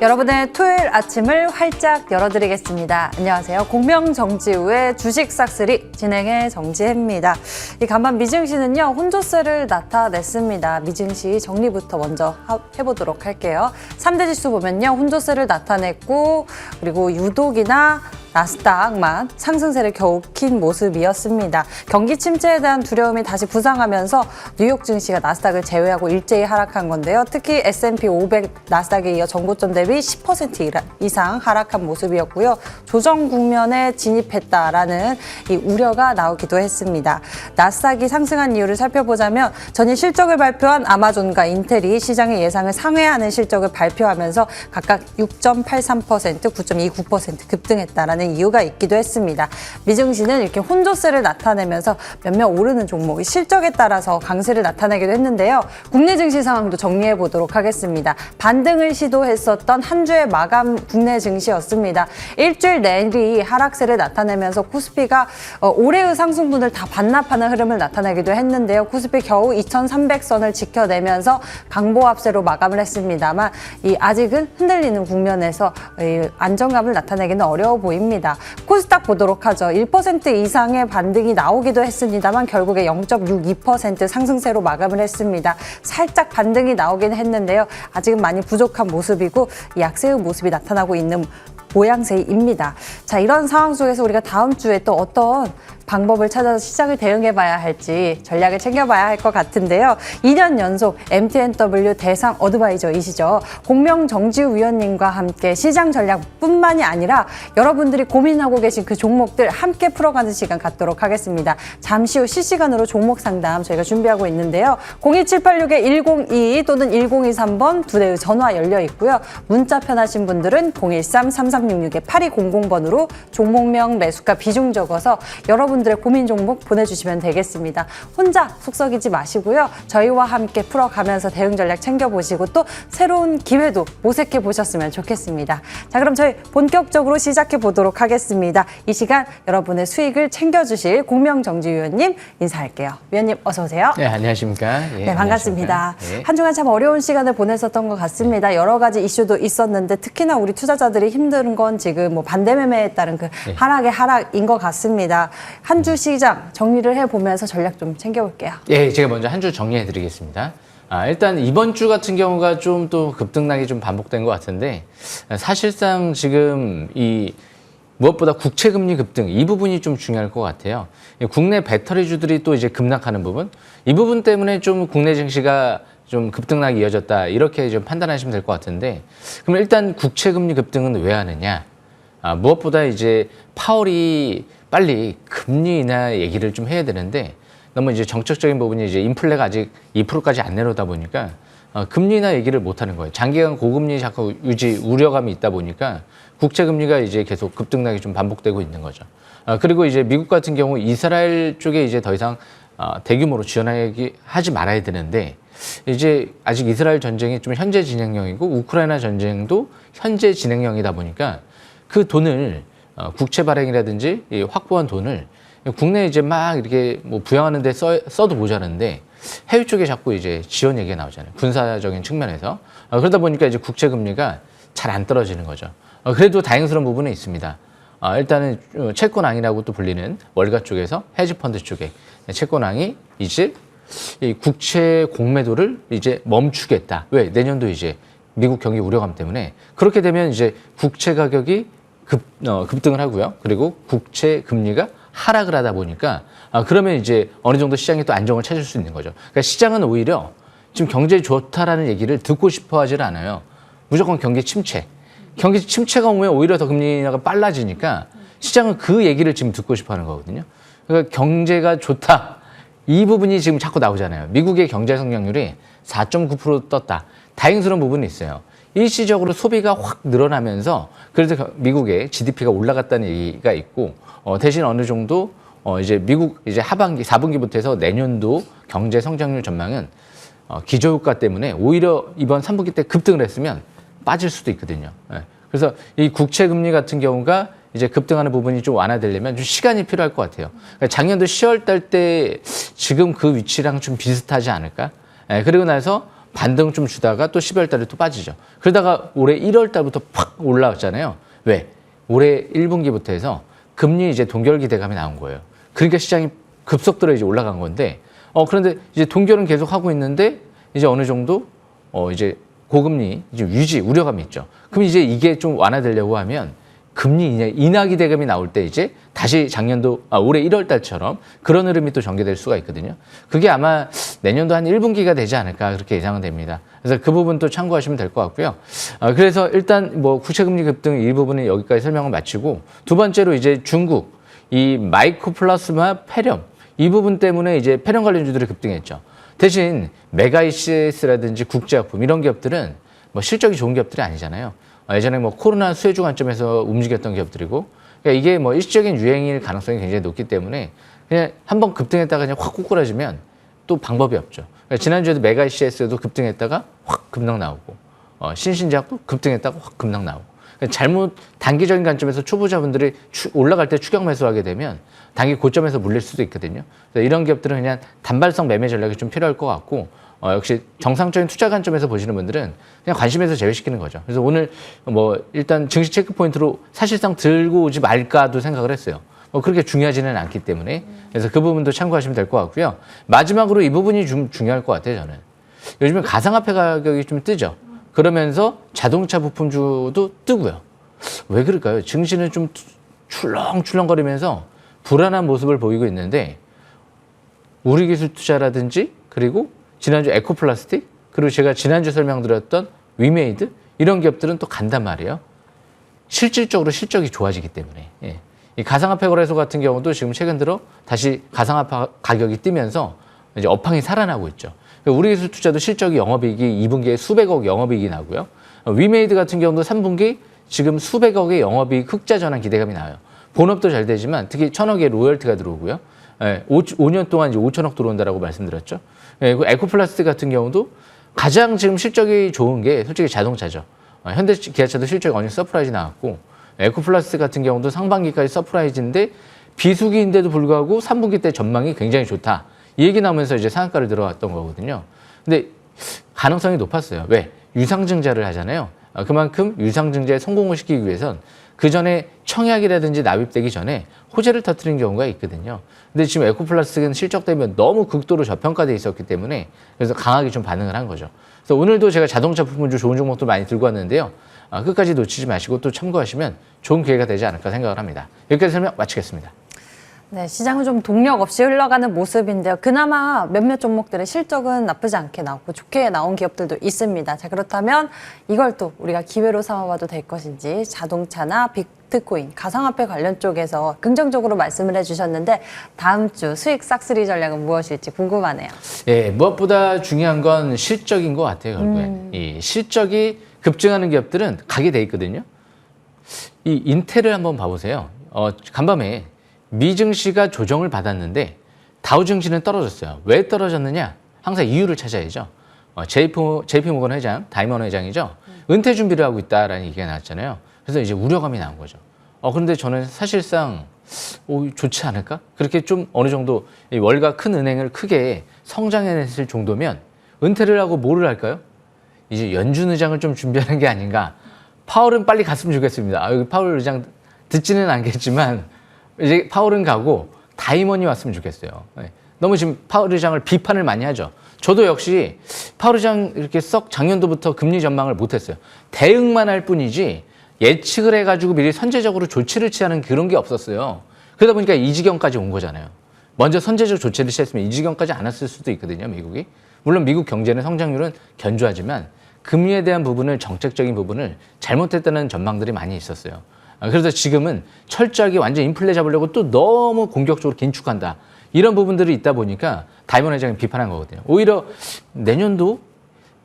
여러분의 토요일 아침을 활짝 열어드리겠습니다. 안녕하세요. 공명정지우의 주식 싹쓸이 진행의 정지혜입니다. 이 간밤 미증시는요, 혼조세를 나타냈습니다. 미증시 정리부터 먼저 해보도록 할게요. 3대 지수 보면요, 혼조세를 나타냈고, 그리고 유독이나 나스닥만 상승세를 겨우 킨 모습이었습니다. 경기 침체에 대한 두려움이 다시 부상하면서 뉴욕 증시가 나스닥을 제외하고 일제히 하락한 건데요. 특히 S&P 500 나스닥에 이어 전고점 대비 10% 이상 하락한 모습이었고요. 조정 국면에 진입했다라는 이 우려가 나오기도 했습니다. 나스닥이 상승한 이유를 살펴보자면 전일 실적을 발표한 아마존과 인텔이 시장의 예상을 상회하는 실적을 발표하면서 각각 6.83%, 9.29% 급등했다라는 이유가 있기도 했습니다. 미증시는 이렇게 혼조세를 나타내면서 몇몇 오르는 종목이 실적에 따라서 강세를 나타내기도 했는데요. 국내 증시 상황도 정리해 보도록 하겠습니다. 반등을 시도했었던 한 주의 마감 국내 증시였습니다. 일주일 내리 하락세를 나타내면서 코스피가 올해의 상승분을 다 반납하는 흐름을 나타내기도 했는데요. 코스피 겨우 2300선을 지켜내면서 강보합세로 마감을 했습니다만 아직은 흔들리는 국면에서 안정감을 나타내기는 어려워 보입니다. 코스닥 보도록 하죠. 1% 이상의 반등이 나오기도 했습니다만 결국에 0.62% 상승세로 마감을 했습니다. 살짝 반등이 나오긴 했는데요. 아직은 많이 부족한 모습이고 약세의 모습이 나타나고 있는 모양새입니다. 자, 이런 상황 속에서 우리가 다음 주에 또 어떤 방법을 찾아서 시장을 대응해봐야 할지 전략을 챙겨봐야 할 것 같은데요. 2년 연속 MTNW 대상 어드바이저이시죠. 공명정지우 위원님과 함께 시장 전략뿐만이 아니라 여러분들이 고민하고 계신 그 종목들 함께 풀어가는 시간 갖도록 하겠습니다. 잠시 후 실시간으로 종목 상담 저희가 준비하고 있는데요. 02786-1022 또는 1023번 두 대의 전화 열려 있고요. 문자 편하신 분들은 013-3366-8200번으로 종목명, 매수가 비중 적어서 여러분들의 고민 종목 보내주시면 되겠습니다. 혼자 속썩이지 마시고요. 저희와 함께 풀어가면서 대응 전략 챙겨보시고 또 새로운 기회도 모색해 보셨으면 좋겠습니다. 자, 그럼 저희 본격적으로 시작해 보도록 하겠습니다. 이 시간 여러분의 수익을 챙겨주실 공명정지 위원님 인사할게요. 위원님 어서 오세요. 네, 안녕하십니까. 네, 반갑습니다. 네. 한 주간 참 어려운 시간을 보냈었던 것 같습니다. 여러 가지 이슈도 있었는데 특히나 우리 투자자들이 힘든 건 지금 뭐 반대매매에 따른 그 하락의 하락인 것 같습니다. 한 주 시장 정리를 해보면서 전략 좀 챙겨볼게요. 예, 제가 먼저 한 주 정리해드리겠습니다. 일단 이번 주 같은 경우가 좀 또 급등락이 좀 반복된 것 같은데 사실상 지금 무엇보다 국채금리 급등 이 부분이 좀 중요할 것 같아요. 국내 배터리주들이 또 이제 급락하는 부분 이 부분 때문에 좀 국내 증시가 좀 급등락이 이어졌다 이렇게 좀 판단하시면 될 것 같은데 그럼 일단 국채금리 급등은 왜 하느냐? 무엇보다 이제 파월이 빨리 금리 인하 얘기를 좀 해야 되는데 너무 이제 정책적인 부분이 이제 인플레가 아직 2%까지 안 내려오다 보니까 금리 인하 얘기를 못 하는 거예요. 장기간 고금리 자꾸 유지 우려감이 있다 보니까 국채 금리가 이제 계속 급등락이 좀 반복되고 있는 거죠. 그리고 이제 미국 같은 경우 이스라엘 쪽에 이제 더 이상 대규모로 지원하지 말아야 되는데 이제 아직 이스라엘 전쟁이 좀 현재 진행형이고 우크라이나 전쟁도 현재 진행형이다 보니까 그 돈을 국채 발행이라든지 확보한 돈을 국내에 이제 막 이렇게 뭐 부양하는 데 써도 모자란데 해외 쪽에 자꾸 이제 지원 얘기가 나오잖아요. 군사적인 측면에서. 그러다 보니까 이제 국채 금리가 잘 안 떨어지는 거죠. 그래도 다행스러운 부분은 있습니다. 일단은 채권왕이라고 또 불리는 월가 쪽에서 헤지펀드 쪽에 채권왕이 이제 이 국채 공매도를 이제 멈추겠다. 왜? 내년도 이제 미국 경기 우려감 때문에 그렇게 되면 이제 국채 가격이 급등을 하고요. 그리고 국채 금리가 하락을 하다 보니까 그러면 이제 어느 정도 시장이 또 안정을 찾을 수 있는 거죠. 그러니까 시장은 오히려 지금 경제 좋다라는 얘기를 듣고 싶어 하질 않아요. 무조건 경기 침체. 경기 침체가 오면 오히려 더 금리 인하가 빨라지니까 시장은 그 얘기를 지금 듣고 싶어 하는 거거든요. 그러니까 경제가 좋다. 이 부분이 지금 자꾸 나오잖아요. 미국의 경제 성장률이 4.9% 떴다. 다행스러운 부분이 있어요. 일시적으로 소비가 확 늘어나면서 그래서 미국의 GDP가 올라갔다는 얘기가 있고 대신 어느 정도 이제 미국 이제 하반기 4분기부터 해서 내년도 경제 성장률 전망은 기저효과 때문에 오히려 이번 3분기 때 급등을 했으면 빠질 수도 있거든요. 그래서 이 국채 금리 같은 경우가 이제 급등하는 부분이 좀 완화되려면 좀 시간이 필요할 것 같아요. 그러니까 작년도 10월 달 때 지금 그 위치랑 좀 비슷하지 않을까? 그리고 나서 반등 좀 주다가 또 12월 달에 또 빠지죠. 그러다가 올해 1월 달부터 팍 올라왔잖아요. 왜? 올해 1분기부터 해서 금리 이제 동결 기대감이 나온 거예요. 그러니까 시장이 급속도로 이제 올라간 건데, 그런데 이제 동결은 계속 하고 있는데, 이제 어느 정도, 이제 고금리 이제 유지 우려감이 있죠. 그럼 이제 이게 좀 완화되려고 하면 금리 인하 기대감이 나올 때 이제 다시 올해 1월 달처럼 그런 흐름이 또 전개될 수가 있거든요. 그게 아마 내년도 한 1분기가 되지 않을까 그렇게 예상은 됩니다. 그래서 그 부분 또 참고하시면 될 것 같고요. 그래서 일단 뭐 국채금리 급등 일부분은 여기까지 설명을 마치고 두 번째로 이제 중국 이 마이크로 플라스마 폐렴 이 부분 때문에 이제 폐렴 관련주들이 급등했죠. 대신 메가 ECS라든지 국제약품 이런 기업들은 뭐 실적이 좋은 기업들이 아니잖아요. 예전에 뭐 코로나 수혜주 관점에서 움직였던 기업들이고, 그러니까 이게 뭐 일시적인 유행일 가능성이 굉장히 높기 때문에 그냥 한번 급등했다가 그냥 확 꼬꾸라지면 또 방법이 없죠. 그러니까 지난주에도 메가 ECS도 급등했다가 확 급락 나오고, 신신제약도 급등했다가 확 급락 나오고. 그러니까 잘못 단기적인 관점에서 초보자분들이 올라갈 때 추격 매수하게 되면 단기 고점에서 물릴 수도 있거든요. 그래서 이런 기업들은 그냥 단발성 매매 전략이 좀 필요할 것 같고, 역시 정상적인 투자 관점에서 보시는 분들은 그냥 관심에서 제외시키는 거죠. 그래서 오늘 뭐 일단 증시 체크 포인트로 사실상 들고 오지 말까도 생각을 했어요. 그렇게 중요하지는 않기 때문에. 그래서 그 부분도 참고하시면 될 것 같고요. 마지막으로 이 부분이 좀 중요할 것 같아요, 저는. 요즘에 가상화폐 가격이 좀 뜨죠. 그러면서 자동차 부품주도 뜨고요. 왜 그럴까요? 증시는 좀 출렁출렁거리면서 불안한 모습을 보이고 있는데, 우리기술투자라든지 그리고 지난주 에코플라스틱, 그리고 제가 지난주 설명드렸던 위메이드 이런 기업들은 또 간단 말이에요. 실질적으로 실적이 좋아지기 때문에. 예. 이 가상화폐 거래소 같은 경우도 지금 최근 들어 다시 가상화폐 가격이 뛰면서 이제 업황이 살아나고 있죠. 우리기술투자도 실적이 영업이익이 2분기에 수백억 영업이익이 나고요. 위메이드 같은 경우도 3분기 지금 수백억의 영업이익 흑자 전환 기대감이 나와요. 본업도 잘 되지만 특히 1,000억의 로열티가 들어오고요. 5년 동안 이제 5천억 들어온다라고 말씀드렸죠. 에코플라스틱 같은 경우도 가장 지금 실적이 좋은 게 솔직히 자동차죠. 현대기아차도 실적이 어느 서프라이즈 나왔고, 에코플라스틱 같은 경우도 상반기까지 서프라이즈인데 비수기인데도 불구하고 3분기 때 전망이 굉장히 좋다. 이 얘기 나오면서 이제 상한가를 들어왔던 거거든요. 근데 가능성이 높았어요. 왜? 유상증자를 하잖아요. 그만큼 유상증자에 성공을 시키기 위해선 그 전에 청약이라든지 납입되기 전에 호재를 터뜨린 경우가 있거든요. 근데 지금 에코플라스틱은 실적 때문에 너무 극도로 저평가돼 있었기 때문에 그래서 강하게 좀 반응을 한 거죠. 그래서 오늘도 제가 자동차 부품주 좋은 종목도 많이 들고 왔는데요. 끝까지 놓치지 마시고 또 참고하시면 좋은 기회가 되지 않을까 생각을 합니다. 여기까지 설명 마치겠습니다. 네, 시장은 좀 동력 없이 흘러가는 모습인데요. 그나마 몇몇 종목들의 실적은 나쁘지 않게 나왔고 좋게 나온 기업들도 있습니다. 자, 그렇다면 이걸 또 우리가 기회로 삼아봐도 될 것인지 자동차나 비트코인, 가상화폐 관련 쪽에서 긍정적으로 말씀을 해주셨는데 다음 주 수익 싹쓸이 전략은 무엇일지 궁금하네요. 예, 무엇보다 중요한 건 실적인 것 같아요, 결국엔. 이 실적이 급증하는 기업들은 가게 돼 있거든요. 이 인텔을 한번 봐보세요. 간밤에 미증시가 조정을 받았는데 다우증시는 떨어졌어요. 왜 떨어졌느냐? 항상 이유를 찾아야죠. JP모건 회장, 다이먼 회장이죠. 은퇴 준비를 하고 있다라는 얘기가 나왔잖아요. 그래서 이제 우려감이 나온 거죠. 그런데 저는 사실상 좋지 않을까? 그렇게 좀 어느 정도 월가 큰 은행을 크게 성장해냈을 정도면 은퇴를 하고 뭐를 할까요? 이제 연준 의장을 좀 준비하는 게 아닌가. 파월은 빨리 갔으면 좋겠습니다. 여기 파월 의장 듣지는 않겠지만 이제 파월은 가고 다이먼이 왔으면 좋겠어요. 너무 지금 파월 의장을 비판을 많이 하죠. 저도 역시 파월 의장 이렇게 썩 작년도부터 금리 전망을 못했어요. 대응만 할 뿐이지 예측을 해가지고 미리 선제적으로 조치를 취하는 그런 게 없었어요. 그러다 보니까 이 지경까지 온 거잖아요. 먼저 선제적 조치를 취했으면 이 지경까지 안 왔을 수도 있거든요, 미국이. 물론 미국 경제는 성장률은 견조하지만 금리에 대한 부분을, 정책적인 부분을 잘못했다는 전망들이 많이 있었어요. 그래서 지금은 철저하게 완전 인플레 잡으려고 또 너무 공격적으로 긴축한다. 이런 부분들이 있다 보니까 다이먼 회장이 비판한 거거든요. 오히려 내년도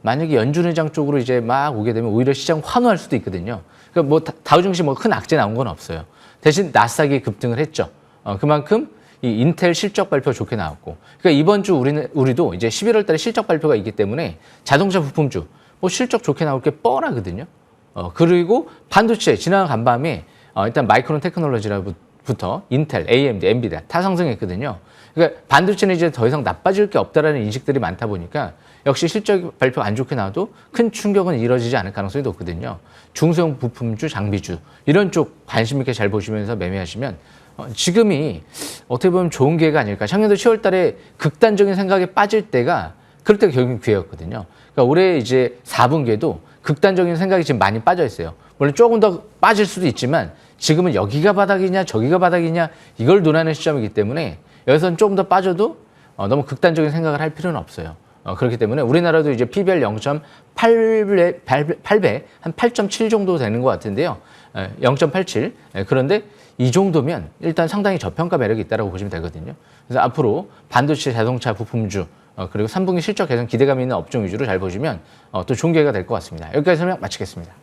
만약에 연준 회장 쪽으로 이제 막 오게 되면 오히려 시장 환호할 수도 있거든요. 그러니까 뭐 다우증시 뭐 큰 악재 나온 건 없어요. 대신 나스닥이 급등을 했죠. 그만큼 이 인텔 실적 발표 좋게 나왔고. 그러니까 이번 주 우리도 이제 11월 달에 실적 발표가 있기 때문에 자동차 부품주 뭐 실적 좋게 나올 게 뻔하거든요. 그리고 반도체 지난 간밤에 일단 마이크론 테크놀로지라고 부터 인텔, AMD, 엔비디아 다 상승했거든요. 그러니까 반도체는 이제 더 이상 나빠질 게 없다라는 인식들이 많다 보니까 역시 실적 발표 안 좋게 나와도 큰 충격은 이뤄지지 않을 가능성이 높거든요. 중소형 부품주, 장비주 이런 쪽 관심 있게 잘 보시면서 매매하시면 지금이 어떻게 보면 좋은 기회가 아닐까. 작년도 10월 달에 극단적인 생각에 빠질 때가 그럴 때가 결국 기회였거든요. 그러니까 올해 이제 4분기에도 극단적인 생각이 지금 많이 빠져 있어요. 물론 조금 더 빠질 수도 있지만 지금은 여기가 바닥이냐 저기가 바닥이냐 이걸 논하는 시점이기 때문에 여기서는 조금 더 빠져도 너무 극단적인 생각을 할 필요는 없어요. 그렇기 때문에 우리나라도 이제 PBR 0.8배, 한 8.7 정도 되는 것 같은데요. 0.87. 그런데 이 정도면 일단 상당히 저평가 매력이 있다고 보시면 되거든요. 그래서 앞으로 반도체, 자동차, 부품주, 그리고 3분기 실적 개선 기대감 있는 업종 위주로 잘 보시면 또 좋은 기회가 될 것 같습니다. 여기까지 설명 마치겠습니다.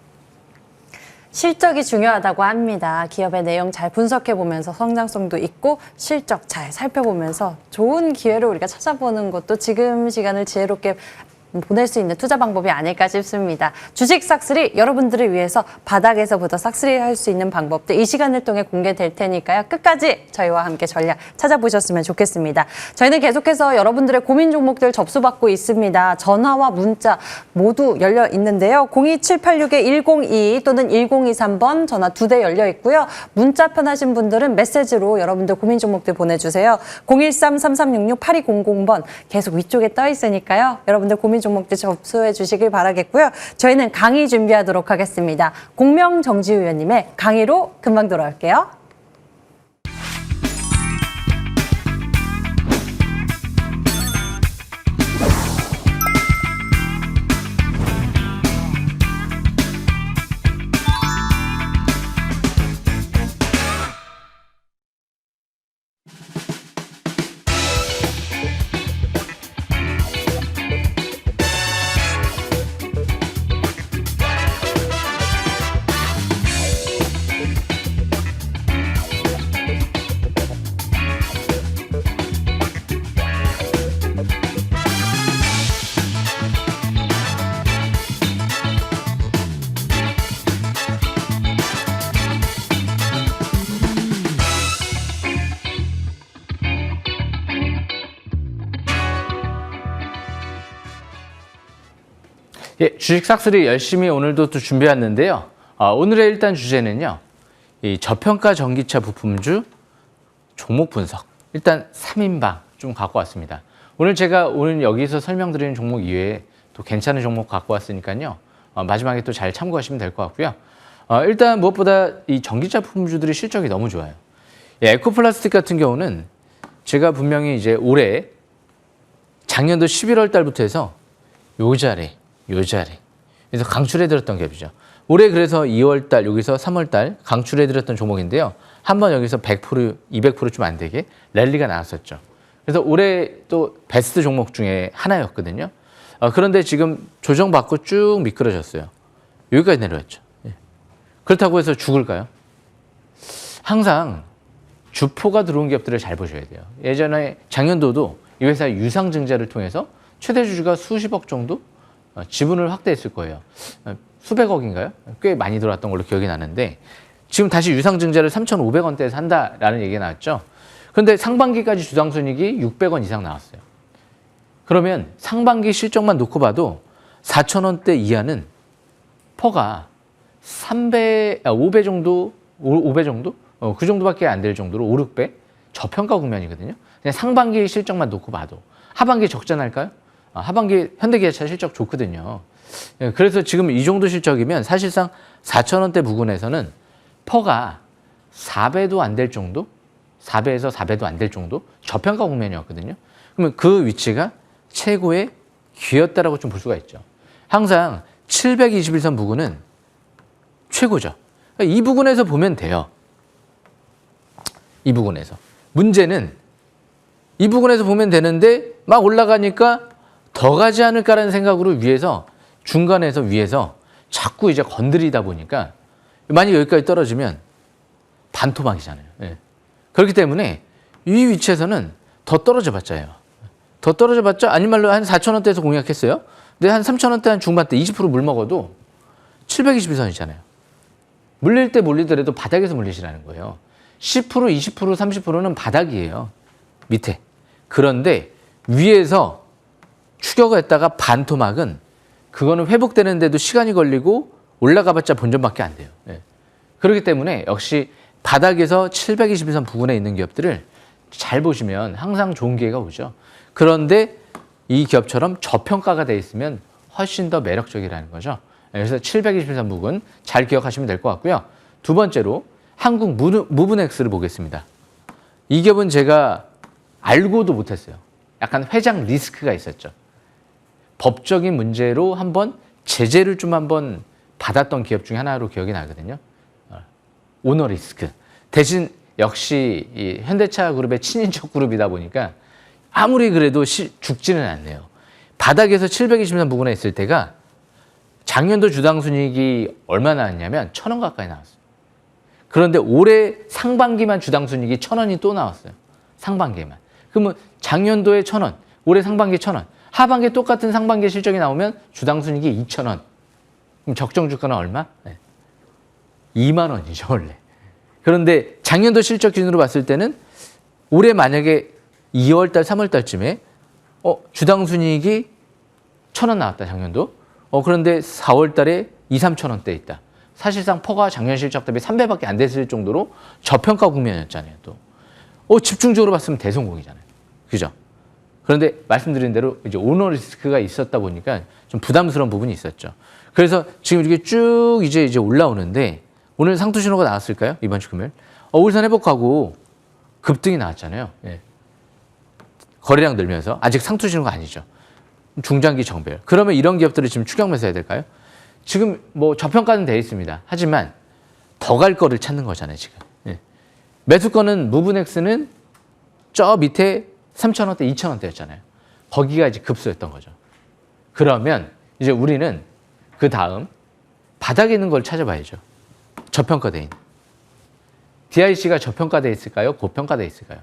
실적이 중요하다고 합니다. 기업의 내용 잘 분석해 보면서 성장성도 있고 실적 잘 살펴보면서 좋은 기회를 우리가 찾아보는 것도 지금 시간을 지혜롭게 보낼 수 있는 투자 방법이 아닐까 싶습니다. 주식 싹쓸이 여러분들을 위해서 바닥에서부터 싹쓸이 할 수 있는 방법들 이 시간을 통해 공개될 테니까요. 끝까지 저희와 함께 전략 찾아보셨으면 좋겠습니다. 저희는 계속해서 여러분들의 고민 종목들 접수받고 있습니다. 전화와 문자 모두 열려 있는데요. 02786-1022 또는 1023번 전화 2대 열려 있고요. 문자 편하신 분들은 메시지로 여러분들 고민 종목들 보내주세요. 013-3366-8200번 계속 위쪽에 떠 있으니까요. 여러분들 고민 종목들 접수해 주시길 바라겠고요. 저희는 강의 준비하도록 하겠습니다. 공명정지 의원님의 강의로 금방 돌아올게요. 예, 주식 싹쓸이 열심히 오늘도 또 준비했는데요. 오늘의 일단 주제는요. 이 저평가 전기차 부품주 종목 분석. 일단 3인방 좀 갖고 왔습니다. 오늘 제가 오늘 여기서 설명드리는 종목 이외에 또 괜찮은 종목 갖고 왔으니까요. 마지막에 또 잘 참고하시면 될 것 같고요. 일단 무엇보다 이 전기차 부품주들이 실적이 너무 좋아요. 예, 에코플라스틱 같은 경우는 제가 분명히 이제 올해 작년도 11월 달부터 해서 요 자리 그래서 강출해드렸던 갭이죠. 올해 그래서 2월 달 여기서 3월 달 강출해드렸던 종목인데요. 한번 여기서 100%, 200% 좀 안 되게 랠리가 나왔었죠. 그래서 올해 또 베스트 종목 중에 하나였거든요. 그런데 지금 조정받고 쭉 미끄러졌어요. 여기까지 내려왔죠. 예. 그렇다고 해서 죽을까요? 항상 주포가 들어온 기업들을 잘 보셔야 돼요. 예전에 작년도도 이 회사 유상증자를 통해서 최대 주주가 수십억 정도 지분을 확대했을 거예요. 수백억인가요? 꽤 많이 들어왔던 걸로 기억이 나는데 지금 다시 유상증자를 3,500원대에서 한다라는 얘기가 나왔죠. 그런데 상반기까지 주당순이익이 600원 이상 나왔어요. 그러면 상반기 실적만 놓고 봐도 4,000원대 이하는 퍼가 5배 정도? 그 정도밖에 안 될 정도로 5, 6배? 저평가 국면이거든요. 그냥 상반기 실적만 놓고 봐도. 하반기 적자날까요? 하반기 현대기아차 실적 좋거든요. 그래서 지금 이 정도 실적이면 사실상 4,000원대 부근에서는 퍼가 4배도 안 될 정도? 4배에서 4배도 안 될 정도? 저평가 국면이었거든요. 그러면 그 위치가 최고의 기회였다라고 좀 볼 수가 있죠. 항상 721선 부근은 최고죠. 이 부근에서 보면 돼요. 이 부근에서. 문제는 이 부근에서 보면 되는데 막 올라가니까 더 가지 않을까라는 생각으로 중간에서 위에서 자꾸 이제 건드리다 보니까 만약 여기까지 떨어지면 반토막이잖아요. 예. 그렇기 때문에 이 위치에서는 더 떨어져 봤자예요. 더 떨어져 봤자 아닌 말로 한 4,000원대에서 공략했어요. 근데 한 3,000원대 한 중반대 20% 물 먹어도 721선이잖아요. 물릴 때 물리더라도 바닥에서 물리시라는 거예요. 10%, 20%, 30%는 바닥이에요. 밑에. 그런데 위에서 추격을 했다가 반토막은 그거는 회복되는데도 시간이 걸리고 올라가봤자 본전밖에 안 돼요. 예. 그렇기 때문에 역시 바닥에서 721선 부근에 있는 기업들을 잘 보시면 항상 좋은 기회가 오죠. 그런데 이 기업처럼 저평가가 돼 있으면 훨씬 더 매력적이라는 거죠. 그래서 721선 부근 잘 기억하시면 될 것 같고요. 두 번째로 한국 무브넥스를 보겠습니다. 이 기업은 제가 알고도 못했어요. 약간 회장 리스크가 있었죠. 법적인 문제로 한번 제재를 좀 한번 받았던 기업 중에 하나로 기억이 나거든요. 오너 리스크. 대신 역시 이 현대차 그룹의 친인척 그룹이다 보니까 아무리 그래도 죽지는 않네요. 바닥에서 720만 부근에 있을 때가 작년도 주당 순이익이 얼마나 나왔냐면 1,000원 가까이 나왔어요. 그런데 올해 상반기만 주당 순이익이 1,000원이 또 나왔어요. 상반기에만. 그러면 작년도에 1,000원, 올해 상반기 1,000원, 하반기에 똑같은 상반기 실적이 나오면 주당 순이익이 2,000원. 그럼 적정 주가는 얼마? 네. 2만 원이죠, 원래. 그런데 작년도 실적 기준으로 봤을 때는 올해 만약에 2월 달, 3월 달쯤에 주당 순이익이 1,000원 나왔다, 작년도. 그런데 4월 달에 2, 3천 원대 있다. 사실상 퍼가 작년 실적 대비 3배밖에 안 됐을 정도로 저평가 국면이었잖아요, 또. 집중적으로 봤으면 대성공이잖아요. 그죠? 그런데 말씀드린 대로 이제 오너 리스크가 있었다 보니까 좀 부담스러운 부분이 있었죠. 그래서 지금 이렇게 쭉 이제 올라오는데 오늘 상투 신호가 나왔을까요? 이번 주 금요일. 울산 회복하고 급등이 나왔잖아요. 예. 거래량 늘면서 아직 상투 신호가 아니죠. 중장기 정배열. 그러면 이런 기업들을 지금 추격 매수해야 될까요? 지금 뭐 저평가는 돼 있습니다. 하지만 더 갈 거를 찾는 거잖아요, 지금. 예. 매수권은 무브넥스는 저 밑에 3,000원대, 2,000원대였잖아요. 거기가 이제 급소였던 거죠. 그러면 이제 우리는 그 다음 바닥에 있는 걸 찾아봐야죠. 저평가돼 있는. DIC가 저평가돼 있을까요? 고평가돼 있을까요?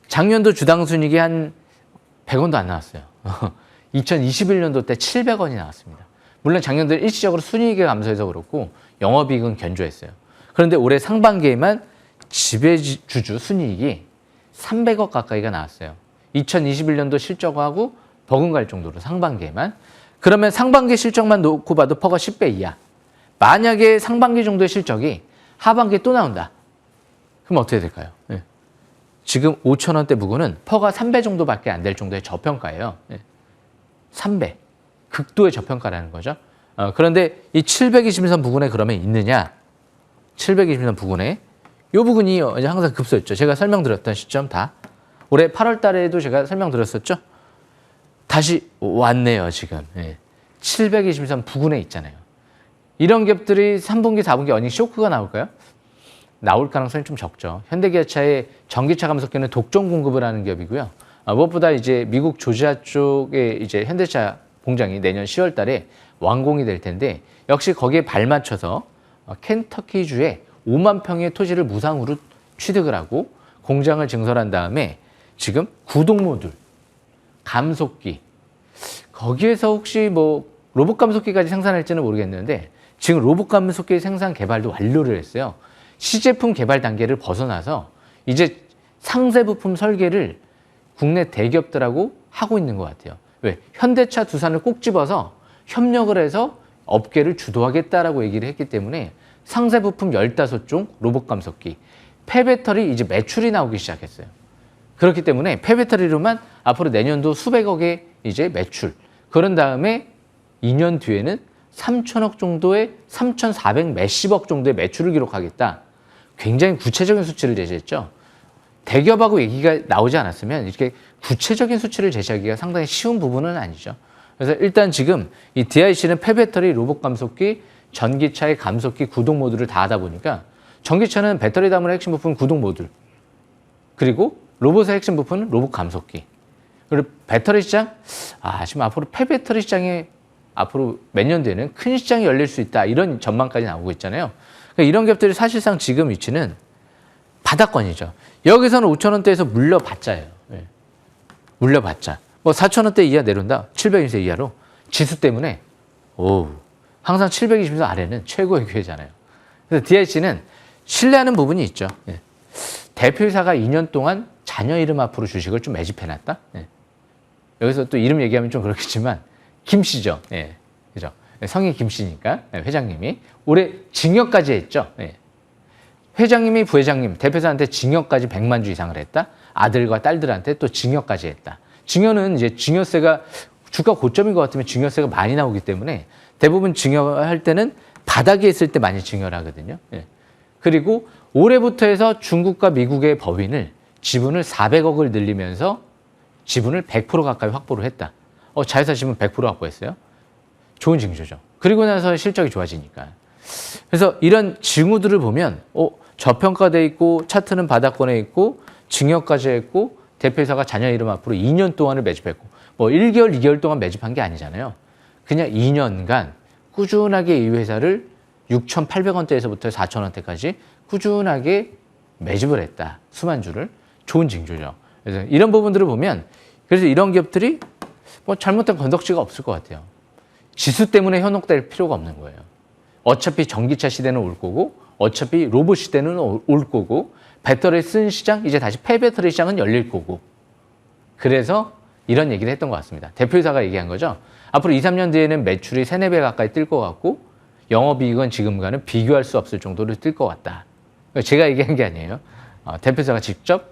작년도 주당 순이익이 한 100원도 안 나왔어요. 2021년도 때 700원이 나왔습니다. 물론 작년도 일시적으로 순이익이 감소해서 그렇고 영업이익은 견조했어요. 그런데 올해 상반기에만 지배주주 순이익이 300억 가까이가 나왔어요. 2021년도 실적하고 버금갈 정도로 상반기에만. 그러면 상반기 실적만 놓고 봐도 퍼가 10배 이하. 만약에 상반기 정도의 실적이 하반기에 또 나온다. 그럼 어떻게 될까요? 네. 지금 5,000원대 부근은 퍼가 3배 정도밖에 안 될 정도의 저평가예요. 네. 3배. 극도의 저평가라는 거죠. 그런데 이 720선 부근에 그러면 있느냐? 720선 부근에 이 부분이 항상 급소였죠. 제가 설명드렸던 시점 다. 올해 8월 달에도 제가 설명드렸었죠. 다시 왔네요, 지금. 네. 720선 부근에 있잖아요. 이런 기업들이 3분기, 4분기 어닝 쇼크가 나올까요? 나올 가능성이 좀 적죠. 현대기아차의 전기차 감속기는 독점 공급을 하는 기업이고요. 무엇보다 이제 미국 조지아 쪽에 이제 현대차 공장이 내년 10월 달에 완공이 될 텐데 역시 거기에 발맞춰서 켄터키주에 5만 평의 토지를 무상으로 취득을 하고 공장을 증설한 다음에 지금 구동 모듈, 감속기 거기에서 혹시 뭐 로봇 감속기까지 생산할지는 모르겠는데 지금 로봇 감속기 생산 개발도 완료를 했어요. 시제품 개발 단계를 벗어나서 이제 상세 부품 설계를 국내 대기업들하고 하고 있는 것 같아요. 왜? 현대차 두산을 꼭 집어서 협력을 해서 업계를 주도하겠다라고 얘기를 했기 때문에 상세 부품 15종 로봇 감속기, 폐배터리 이제 매출이 나오기 시작했어요. 그렇기 때문에 폐배터리로만 앞으로 내년도 수백억의 이제 매출. 그런 다음에 2년 뒤에는 3천억 정도의 3,400 몇십억 정도의 매출을 기록하겠다. 굉장히 구체적인 수치를 제시했죠. 대기업하고 얘기가 나오지 않았으면 이렇게 구체적인 수치를 제시하기가 상당히 쉬운 부분은 아니죠. 그래서 일단 지금 이 DIC는 폐배터리, 로봇 감속기, 전기차의 감속기, 구동 모듈을 다 하다 보니까 전기차는 배터리 담을 핵심 부품 구동 모듈, 그리고 로봇의 핵심 부품은 로봇 감속기. 그리고 배터리 시장, 지금 앞으로 폐배터리 시장에 앞으로 몇 년 뒤에는 큰 시장이 열릴 수 있다. 이런 전망까지 나오고 있잖아요. 그러니까 이런 기업들이 사실상 지금 위치는 바닥권이죠. 여기서는 5,000원대에서 물려봤자예요. 네. 물려봤자. 뭐 4,000원대 이하 내려온다. 720세 이하로. 지수 때문에 항상 720세 아래는 최고의 기회잖아요. 그래서 DIC는 신뢰하는 부분이 있죠. 네. 대표이사가 2년 동안 자녀 이름 앞으로 주식을 좀 매집해놨다. 예. 여기서 또 이름 얘기하면 좀 그렇겠지만 김 씨죠. 예. 그죠? 성이 김 씨니까 회장님이 올해 징역까지 했죠. 예. 회장님이 부회장님, 대표이사한테 징역까지 100만 주 이상을 했다. 아들과 딸들한테 또 징역까지 했다. 징여는 이제 증여세가 주가 고점인 것 같으면 증여세가 많이 나오기 때문에 대부분 증여할 때는 바닥에 있을 때 많이 증여를 하거든요. 예. 그리고 올해부터 해서 중국과 미국의 법인을 지분을 400억을 늘리면서 지분을 100% 가까이 확보를 했다. 자회사 지분 100% 확보했어요. 좋은 징조죠. 그리고 나서 실적이 좋아지니까. 그래서 이런 징후들을 보면 저평가돼 있고 차트는 바닥권에 있고 증여까지 했고 대표이사가 자녀 이름 앞으로 2년 동안을 매집했고 뭐 1개월, 2개월 동안 매집한 게 아니잖아요. 그냥 2년간 꾸준하게 이 회사를 6,800원대에서부터 4,000원대까지 꾸준하게 매집을 했다. 수만 주를. 좋은 징조죠. 그래서 이런 부분들을 보면 그래서 이런 기업들이 뭐 잘못된 건덕지가 없을 것 같아요. 지수 때문에 현혹될 필요가 없는 거예요. 어차피 전기차 시대는 올 거고 어차피 로봇 시대는 올 거고 배터리 쓴 시장, 이제 다시 폐배터리 시장은 열릴 거고 그래서 이런 얘기를 했던 것 같습니다. 대표이사가 얘기한 거죠. 앞으로 2, 3년 뒤에는 매출이 3, 4배 가까이 뜰 것 같고 영업이익은 지금과는 비교할 수 없을 정도로 뜰 것 같다. 제가 얘기한 게 아니에요. 대표이사가 직접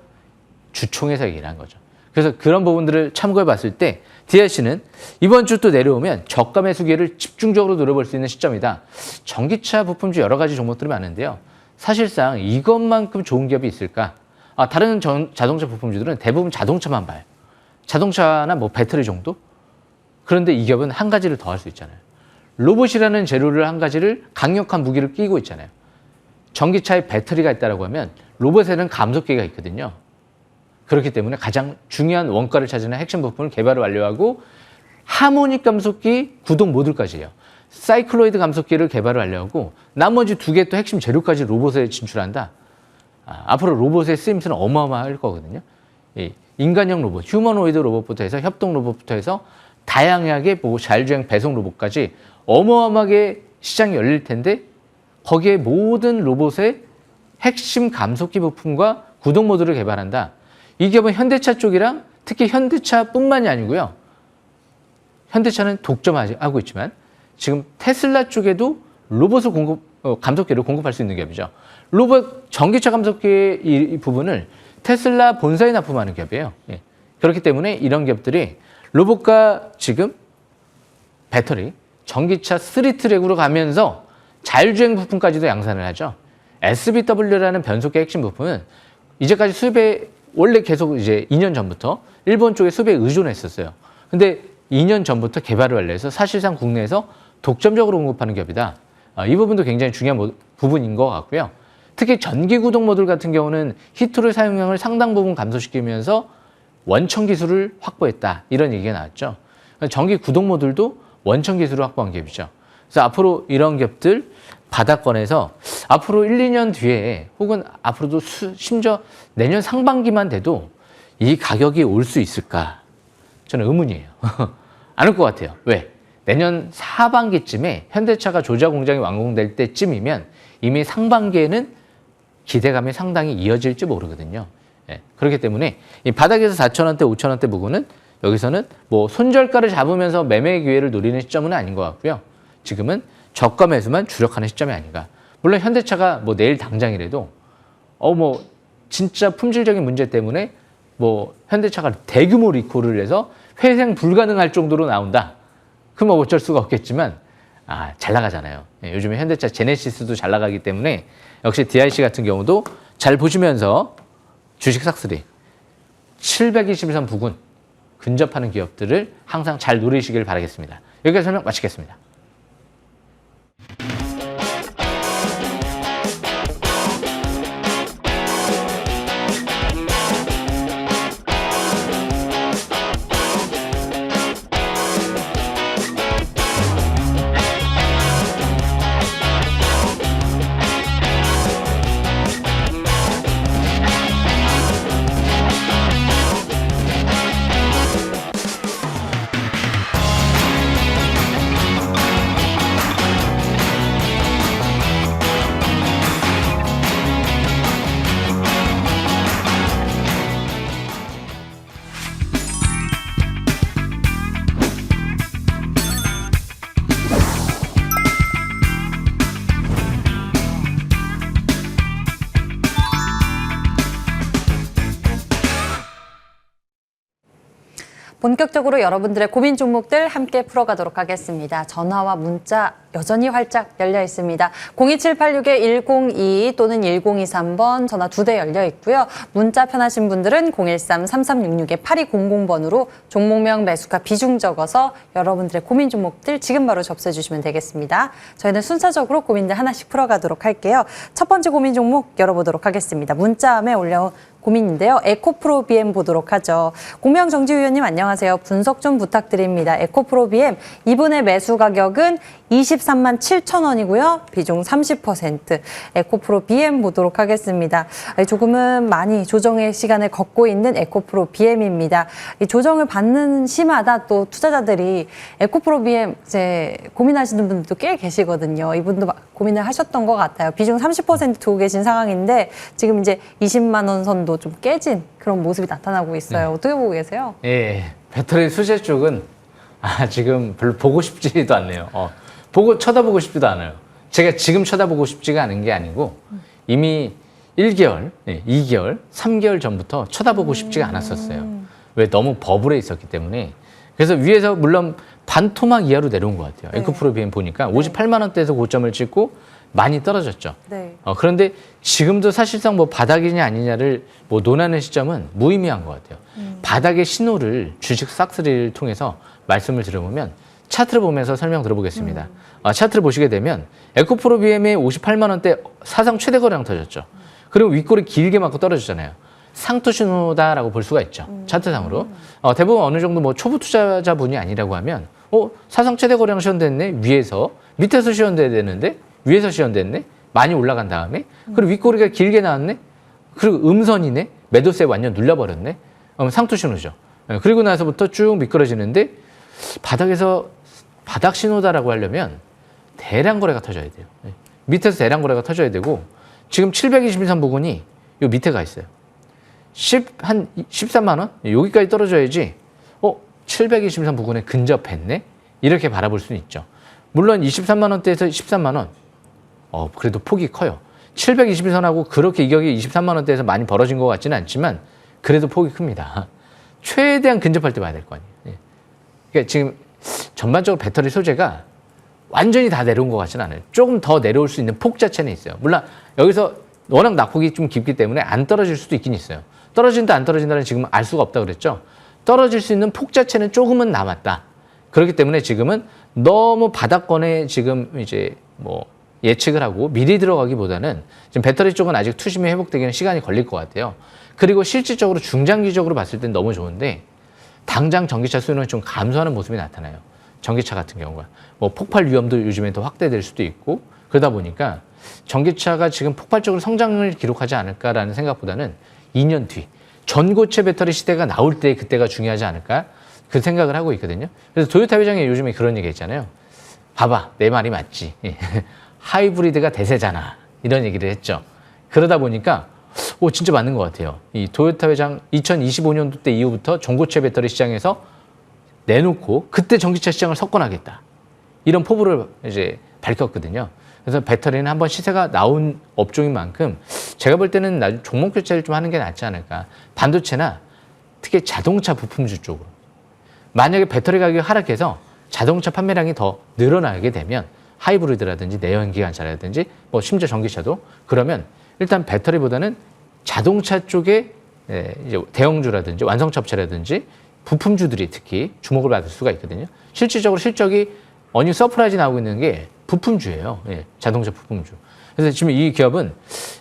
주총에서 얘기를 한 거죠. 그래서 그런 부분들을 참고해 봤을 때 DIC는 이번 주 또 내려오면 저가 매수기를 집중적으로 노려볼 수 있는 시점이다. 전기차 부품주 여러 가지 종목들이 많은데요. 사실상 이것만큼 좋은 기업이 있을까? 다른 자동차 부품주들은 대부분 자동차만 봐요. 자동차나 뭐 배터리 정도? 그런데 이 기업은 한 가지를 더 할 수 있잖아요. 로봇이라는 재료를 한 가지를 강력한 무기를 끼고 있잖아요. 전기차에 배터리가 있다고 하면 로봇에는 감속기가 있거든요. 그렇기 때문에 가장 중요한 원가를 차지하는 핵심 부품을 개발을 완료하고 하모닉 감속기 구동 모듈까지 해요. 사이클로이드 감속기를 개발을 완료하고 나머지 2개 또 핵심 재료까지 로봇에 진출한다. 앞으로 로봇의 쓰임새는 어마어마할 거거든요. 인간형 로봇, 휴머노이드 로봇부터 해서 협동 로봇부터 해서 다양하게 자율주행 배송 로봇까지 어마어마하게 시장이 열릴 텐데 거기에 모든 로봇의 핵심 감속기 부품과 구동 모듈을 개발한다. 이 기업은 현대차 쪽이랑 특히 현대차뿐만이 아니고요. 현대차는 독점하고 있지만 지금 테슬라 쪽에도 로봇을 감속기를 공급할 수 있는 기업이죠. 로봇 전기차 감속기의 이 부분을 테슬라 본사에 납품하는 기업이에요. 예. 그렇기 때문에 이런 기업들이 로봇과 지금 배터리, 전기차 3트랙으로 가면서 자율주행 부품까지도 양산을 하죠. SBW라는 변속기 핵심 부품은 이제까지 수입에 원래 계속 이제 2년 전부터 일본 쪽에 수입에 의존했었어요. 근데 2년 전부터 개발을 완료해서 사실상 국내에서 독점적으로 공급하는 기업이다. 이 부분도 굉장히 중요한 부분인 것 같고요. 특히 전기 구동 모듈 같은 경우는 히트로의 사용량을 상당 부분 감소시키면서 원천 기술을 확보했다. 이런 얘기가 나왔죠. 전기 구동 모듈도 원천 기술을 확보한 기업이죠. 그래서 앞으로 이런 기업들 바닥권에서 앞으로 1, 2년 뒤에 혹은 앞으로도 심지어 내년 상반기만 돼도 이 가격이 올 수 있을까? 저는 의문이에요. 안 올 것 같아요. 왜? 내년 하반기쯤에 현대차가 조자 공장이 완공될 때쯤이면 이미 상반기에는 기대감이 상당히 이어질지 모르거든요. 예, 그렇기 때문에 이 바닥에서 4,000원대, 5,000원대 부근은 여기서는 뭐 손절가를 잡으면서 매매 기회를 노리는 시점은 아닌 것 같고요. 지금은 저가 매수만 주력하는 시점이 아닌가. 물론 현대차가 뭐 내일 당장이라도 뭐 진짜 품질적인 문제 때문에 뭐 현대차가 대규모 리콜을 해서 회생 불가능할 정도로 나온다. 그럼 어쩔 수가 없겠지만 잘 나가잖아요. 요즘에 현대차 제네시스도 잘 나가기 때문에 역시 DIC 같은 경우도 잘 보시면서 주식 싹쓸이 720선 부근 근접하는 기업들을 항상 잘 노리시길 바라겠습니다. 여기까지 설명 마치겠습니다. 본격적으로 여러분들의 고민 종목들 함께 풀어가도록 하겠습니다. 전화와 문자 여전히 활짝 열려 있습니다. 02786-1022 또는 1023번 전화 2대 열려 있고요. 문자 편하신 분들은 013-3366-8200번으로 종목명 매수가 비중 적어서 여러분들의 고민 종목들 지금 바로 접수해 주시면 되겠습니다. 저희는 순서적으로 고민들 하나씩 풀어가도록 할게요. 첫 번째 고민 종목 열어보도록 하겠습니다. 문자함에 올려온 고민인데요. 에코프로 BM 보도록 하죠. 공명정지 위원님 안녕하세요. 분석 좀 부탁드립니다. 에코프로 BM 이분의 매수 가격은 23만 7천 원이고요. 비중 30%. 에코프로 BM 보도록 하겠습니다. 조금은 많이 조정의 시간을 걷고 있는 에코프로 BM입니다. 이 조정을 받는 시마다 또 투자자들이 에코프로 BM 이제 고민하시는 분들도 꽤 계시거든요. 이분도 고민을 하셨던 것 같아요. 비중 30% 두고 계신 상황인데 지금 이제 20만 원 선도 좀 깨진 그런 모습이 나타나고 있어요. 네. 어떻게 보고 계세요? 예, 배터리 수제 쪽은 지금 별로 보고 싶지도 않네요. 쳐다보고 싶지도 않아요. 제가 지금 쳐다보고 싶지가 않은 게 아니고 이미 1개월, 2개월, 3개월 전부터 쳐다보고 싶지가 않았었어요. 왜 너무 버블에 있었기 때문에. 그래서 위에서 물론 반토막 이하로 내려온 것 같아요. 네. 에코프로 BM 보니까 58만 원대에서 고점을 찍고 많이 떨어졌죠. 네. 그런데 지금도 사실상 뭐 바닥이냐 아니냐를 뭐 논하는 시점은 무의미한 것 같아요. 바닥의 신호를 주식 싹쓸이를 통해서 말씀을 들어보면 차트를 보면서 설명 들어보겠습니다. 차트를 보시게 되면 에코프로 BM의 58만 원대 사상 최대 거래량 터졌죠. 그리고 윗골이 길게 맞고 떨어지잖아요. 상투 신호다라고 볼 수가 있죠. 차트상으로. 대부분 어느 정도 뭐 초보 투자자분이 아니라고 하면 사상 최대 거래량 시연됐네. 위에서 밑에서 시연돼야 되는데 위에서 시연됐네. 많이 올라간 다음에 그리고 윗꼬리가 길게 나왔네. 그리고 음선이네. 매도세 완전 눌려버렸네. 상투 신호죠. 그리고 나서부터 쭉 미끄러지는데 바닥에서 바닥 신호다라고 하려면 대량 거래가 터져야 돼요. 밑에서 대량 거래가 터져야 되고 지금 721선 부근이 요 밑에 가 있어요. 한 13만 원? 여기까지 떨어져야지 721선 부근에 근접했네? 이렇게 바라볼 수는 있죠. 물론 23만 원대에서 13만 원 그래도 폭이 커요. 721선하고 그렇게 이격이 23만 원대에서 많이 벌어진 것 같지는 않지만 그래도 폭이 큽니다. 최대한 근접할 때 봐야 될 거 아니에요. 그러니까 지금 전반적으로 배터리 소재가 완전히 다 내려온 것 같지는 않아요. 조금 더 내려올 수 있는 폭 자체는 있어요. 물론 여기서 워낙 낙폭이 좀 깊기 때문에 안 떨어질 수도 있긴 있어요. 떨어진다 안 떨어진다는 지금 알 수가 없다고 그랬죠. 떨어질 수 있는 폭 자체는 조금은 남았다. 그렇기 때문에 지금은 너무 바닥권에 지금 이제 뭐 예측을 하고 미리 들어가기보다는 지금 배터리 쪽은 아직 투심이 회복되기는 시간이 걸릴 것 같아요. 그리고 실질적으로 중장기적으로 봤을 땐 너무 좋은데 당장 전기차 수요는 좀 감소하는 모습이 나타나요. 전기차 같은 경우가 뭐 폭발 위험도 요즘에 더 확대될 수도 있고 그러다 보니까 전기차가 지금 폭발적으로 성장을 기록하지 않을까라는 생각보다는 2년 뒤 전고체 배터리 시대가 나올 때 그때가 중요하지 않을까 그 생각을 하고 있거든요. 그래서 도요타 회장이 요즘에 그런 얘기 했잖아요. 봐봐 내 말이 맞지. 하이브리드가 대세잖아. 이런 얘기를 했죠. 그러다 보니까 진짜 맞는 것 같아요. 이 도요타 회장 2025년도 때 이후부터 전고체 배터리 시장에서 내놓고 그때 전기차 시장을 석권하겠다. 이런 포부를 이제 밝혔거든요. 그래서 배터리는 한번 시세가 나온 업종인 만큼 제가 볼 때는 나중에 종목 교체를 좀 하는 게 낫지 않을까. 반도체나 특히 자동차 부품주 쪽으로. 만약에 배터리 가격이 하락해서 자동차 판매량이 더 늘어나게 되면 하이브리드라든지 내연기관차라든지 뭐 심지어 전기차도 그러면 일단 배터리보다는 자동차 쪽에 이제 대형주라든지 완성차 업체라든지 부품주들이 특히 주목을 받을 수가 있거든요. 실질적으로 실적이 어느 서프라이즈 나오고 있는 게 부품주예요. 자동차 부품주. 그래서 지금 이 기업은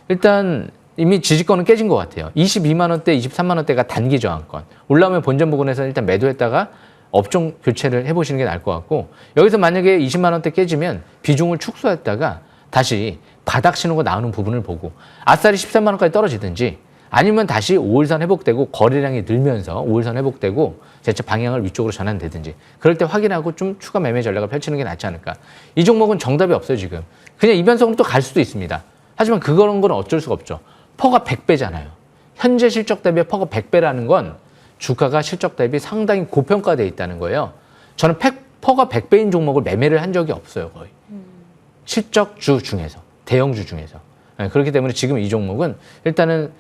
일단 이미 지지권은 깨진 것 같아요. 22만 원대, 23만 원대가 단기 저항권. 올라오면 본전 부근에서 일단 매도했다가 업종 교체를 해보시는 게 나을 것 같고 여기서 만약에 20만 원대 깨지면 비중을 축소했다가 다시 바닥 신호가 나오는 부분을 보고 아싸리 13만 원까지 떨어지든지 아니면 다시 5일선 회복되고 거래량이 늘면서 5일선 회복되고 재차 방향을 위쪽으로 전환되든지 그럴 때 확인하고 좀 추가 매매 전략을 펼치는 게 낫지 않을까. 이 종목은 정답이 없어요 지금. 그냥 이 변성으로 또 갈 수도 있습니다. 하지만 그런 건 어쩔 수가 없죠. 퍼가 100배잖아요. 현재 실적 대비 퍼가 100배라는 건 주가가 실적 대비 상당히 고평가되어 있다는 거예요. 저는 퍼가 100배인 종목을 매매를 한 적이 없어요 거의. 실적주 중에서 대형주 중에서. 그렇기 때문에 지금 이 종목은 일단은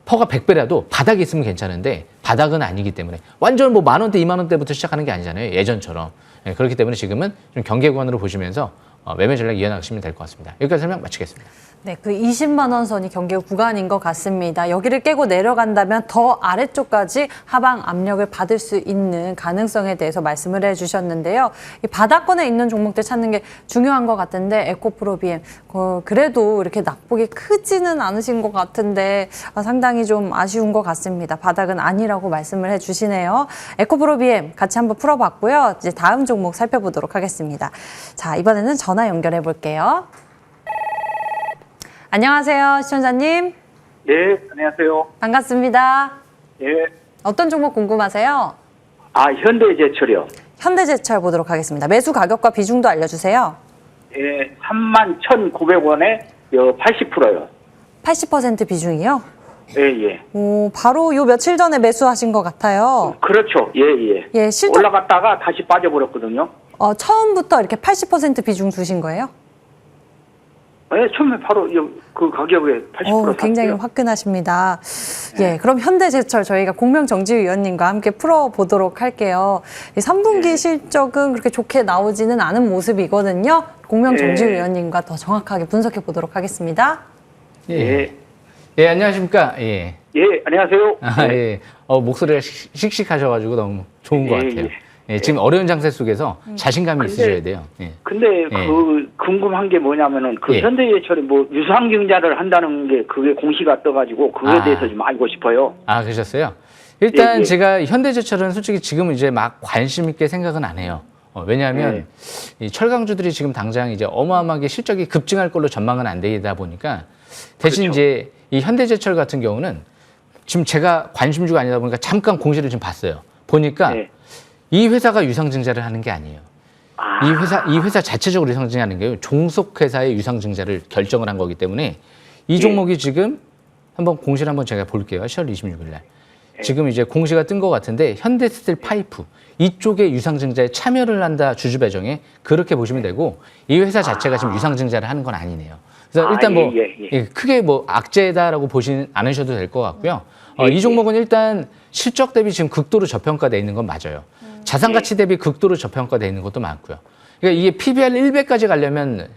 퍼가 100배라도 바닥에 있으면 괜찮은데 바닥은 아니기 때문에 완전 뭐 10,000원대, 20,000원대부터 시작하는 게 아니잖아요. 예전처럼. 예, 그렇기 때문에 지금은 좀 경계 구간으로 보시면서 매매 전략 이어나가시면 될 것 같습니다. 여기까지 설명 마치겠습니다. 네, 그 20만 원 선이 경계 구간인 것 같습니다. 여기를 깨고 내려간다면 더 아래쪽까지 하방 압력을 받을 수 있는 가능성에 대해서 말씀을 해주셨는데요. 이 바닥권에 있는 종목들 찾는 게 중요한 것 같은데 에코프로 BM 그래도 이렇게 낙폭이 크지는 않으신 것 같은데 상당히 좀 아쉬운 것 같습니다. 바닥은 아니라고 말씀을 해주시네요. 에코프로 BM 같이 한번 풀어봤고요. 이제 다음 종목 살펴보도록 하겠습니다. 자, 이번에는 전화 연결해 볼게요. 안녕하세요, 시청자님. 네, 안녕하세요. 반갑습니다. 예. 어떤 종목 궁금하세요? 현대제철이요. 현대제철 보도록 하겠습니다. 매수 가격과 비중도 알려주세요. 예, 31,900원에 80%요. 80% 비중이요? 예, 예. 오, 바로 요 며칠 전에 매수하신 것 같아요. 그렇죠. 예, 예. 예, 실적 올라갔다가 다시 빠져버렸거든요. 처음부터 이렇게 80% 비중 두신 거예요? 예, 처음에 바로 그 가격에 80% 굉장히 샀어요. 화끈하십니다. 예, 그럼 현대제철 저희가 공명정지위원님과 함께 풀어보도록 할게요. 이 3분기 실적은 그렇게 좋게 나오지는 않은 모습이거든요. 공명정지위원님과 더 정확하게 분석해 보도록 하겠습니다. 예. 예, 안녕하십니까. 예. 예, 안녕하세요. 예. 목소리가 씩씩하셔가지고 너무 좋은 것 예, 같아요. 예. 예, 지금 어려운 장세 속에서 자신감이 있으셔야 돼요. 예. 근데 그 궁금한 게 뭐냐면은 그 예. 현대제철이 뭐 유상증자를 한다는 게 그게 공시가 떠가지고 그거에 대해서 좀 알고 싶어요. 아, 그러셨어요? 일단 예, 예. 제가 현대제철은 솔직히 지금은 이제 막 관심 있게 생각은 안 해요. 왜냐하면 이 철강주들이 지금 당장 이제 어마어마하게 실적이 급증할 걸로 전망은 안 되다 보니까 대신 그렇죠. 이제 이 현대제철 같은 경우는 지금 제가 관심주가 아니다 보니까 잠깐 공시를 좀 봤어요. 보니까 예. 이 회사가 유상증자를 하는 게 아니에요. 이 회사 자체적으로 유상증자하는 게 종속 회사의 유상증자를 결정을 한 거기 때문에 이 종목이 지금 한번 공시를 한번 제가 볼게요. 10월 26일 날. 지금 이제 공시가 뜬 것 같은데 현대스틸 파이프 이쪽에 유상증자에 참여를 한다 주주 배정에 그렇게 보시면 되고 이 회사 자체가 지금 유상증자를 하는 건 아니네요. 그래서 일단 뭐 크게 뭐 악재다라고 보시는 않으셔도 될 것 같고요. 이 종목은 일단 실적 대비 지금 극도로 저평가되어 있는 건 맞아요. 자산 가치 대비 극도로 저평가되어 있는 것도 많고요. 그러니까 이게 PBR 1배까지 가려면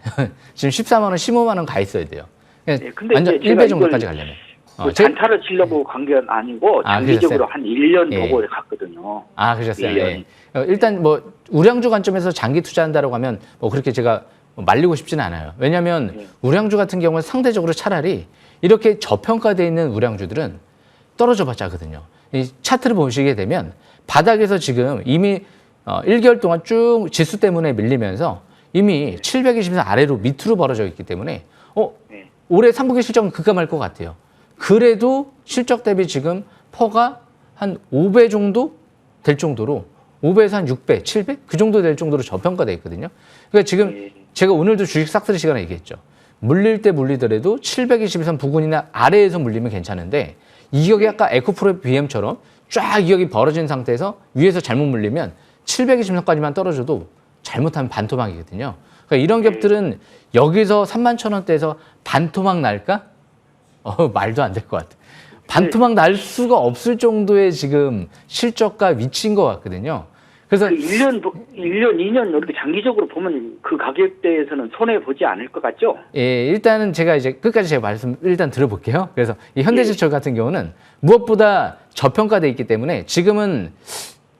지금 14만 원, 15만 원 가 있어야 돼요. 근데 완전 이제 1배 정도까지 가려면. 단타를 치려고 간 게 아니고 장기적으로 한 1년 보고 갔거든요. 아, 그러셨어요. 1년. 예. 일단 뭐 우량주 관점에서 장기 투자한다라고 하면 뭐 그렇게 제가 말리고 싶지는 않아요. 왜냐하면 우량주 같은 경우는 상대적으로 차라리 이렇게 저평가되어 있는 우량주들은 떨어져 봤자거든요. 이 차트를 보시게 되면 바닥에서 지금 이미 1개월 동안 쭉 지수 때문에 밀리면서 이미 720에서 아래로 밑으로 벌어져 있기 때문에 올해 3분기 실적은 급감할 것 같아요. 그래도 실적 대비 지금 퍼가 한 5배 정도 될 정도로 5배에서 한 6배, 7배? 그 정도 될 정도로 저평가되어 있거든요. 그러니까 지금 제가 오늘도 주식 싹쓸이 시간에 얘기했죠. 물릴 때 물리더라도 720선 부근이나 아래에서 물리면 괜찮은데 이격이 아까 에코프로 BM처럼 쫙 이격이 벌어진 상태에서 위에서 잘못 물리면 720선까지만 떨어져도 잘못하면 반토막이거든요. 그러니까 이런 겹들은 여기서 31,000원대에서 반토막 날까? 말도 안 될 것 같아. 반토막 날 수가 없을 정도의 지금 실적과 위치인 것 같거든요. 그래서 1년, 2년 이렇게 장기적으로 보면 그 가격대에서는 손해 보지 않을 것 같죠? 예, 일단은 제가 이제 끝까지 제가 말씀 일단 들어볼게요. 그래서 이 현대제철 같은 경우는 무엇보다 저평가돼 있기 때문에 지금은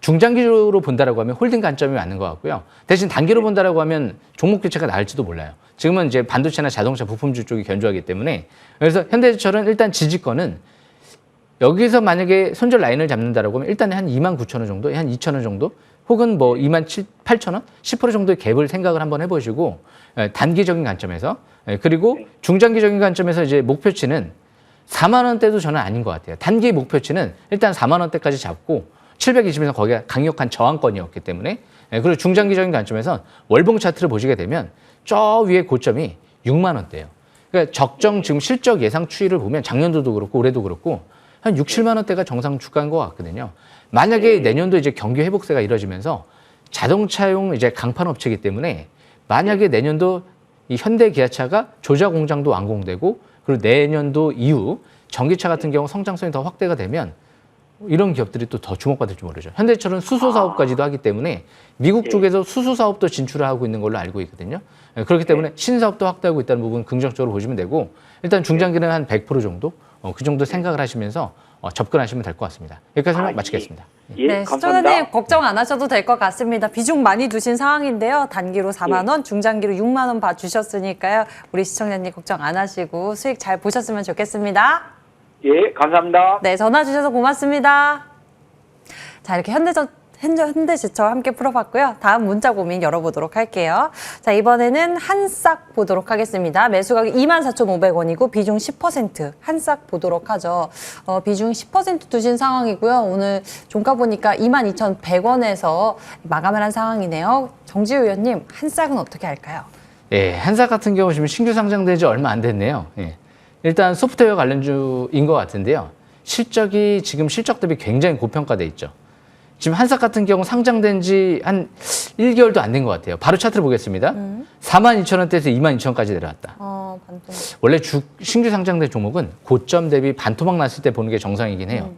중장기로 본다라고 하면 홀딩 관점이 맞는 것 같고요. 대신 단기로 본다라고 하면 종목 교체가 나을지도 몰라요. 지금은 이제 반도체나 자동차 부품주 쪽이 견조하기 때문에 그래서 현대제철은 일단 지지권은 여기서 만약에 손절 라인을 잡는다라고 하면 일단 한 29,000원 정도, 한 2,000원 정도, 혹은 뭐 28,000원, 10% 정도의 갭을 생각을 한번 해보시고 단기적인 관점에서 그리고 중장기적인 관점에서 이제 목표치는 4만 원대도 저는 아닌 것 같아요. 단기 목표치는 일단 4만 원대까지 잡고 720에서 거기가 강력한 저항권이었기 때문에 그리고 중장기적인 관점에서 월봉 차트를 보시게 되면 저 위에 고점이 6만 원대예요. 그러니까 적정 지금 실적 예상 추이를 보면 작년도도 그렇고 올해도 그렇고 한 6, 7만 원대가 정상 주가인 것 같거든요. 만약에 내년도 이제 경기 회복세가 이루어지면서 자동차용 이제 강판 업체이기 때문에 만약에 내년도 이 현대 기아차가 조자 공장도 완공되고 그리고 내년도 이후 전기차 같은 경우 성장성이 더 확대가 되면 이런 기업들이 또 더 주목받을지 모르죠. 현대철은 수소 사업까지도 하기 때문에 미국 쪽에서 수소 사업도 진출을 하고 있는 걸로 알고 있거든요. 그렇기 때문에 신사업도 확대하고 있다는 부분 긍정적으로 보시면 되고 일단 중장기는 한 100% 정도 그 정도 생각을 하시면서 접근하시면 될 것 같습니다. 여기까지 설명 마치겠습니다. 예, 네, 감사합니다. 시청자님 걱정 안 하셔도 될 것 같습니다. 비중 많이 두신 상황인데요. 단기로 4만 원, 중장기로 6만 원 봐주셨으니까요. 우리 시청자님 걱정 안 하시고 수익 잘 보셨으면 좋겠습니다. 예, 감사합니다. 네, 전화 주셔서 고맙습니다. 자, 이렇게 현대제철 함께 풀어봤고요. 다음 문자 고민 열어보도록 할게요. 자, 이번에는 한싹 보도록 하겠습니다. 매수가격 24,500원이고 비중 10% 한싹 보도록 하죠. 비중 10% 두신 상황이고요. 오늘 종가 보니까 22,100원에서 마감을 한 상황이네요. 정지우 의원님, 한싹은 어떻게 할까요? 예, 한싹 같은 경우 지금 신규 상장된 지 얼마 안 됐네요. 예. 일단 소프트웨어 관련주인 것 같은데요. 실적이 지금 실적 대비 굉장히 고평가돼 있죠. 지금 한싹 같은 경우 상장된 지 한 1개월도 안 된 것 같아요. 바로 차트를 보겠습니다. 42,000원대에서 22,000원까지 내려왔다. 반통. 원래 신규 상장된 종목은 고점 대비 반토막 났을 때 보는 게 정상이긴 해요.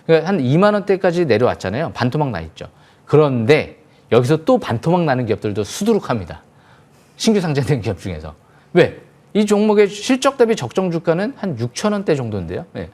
그러니까 한 2만 원대까지 내려왔잖아요. 반토막 나 있죠. 그런데 여기서 또 반토막 나는 기업들도 수두룩합니다. 신규 상장된 기업 중에서. 왜? 이 종목의 실적 대비 적정 주가는 한 6,000원대 정도인데요. 네.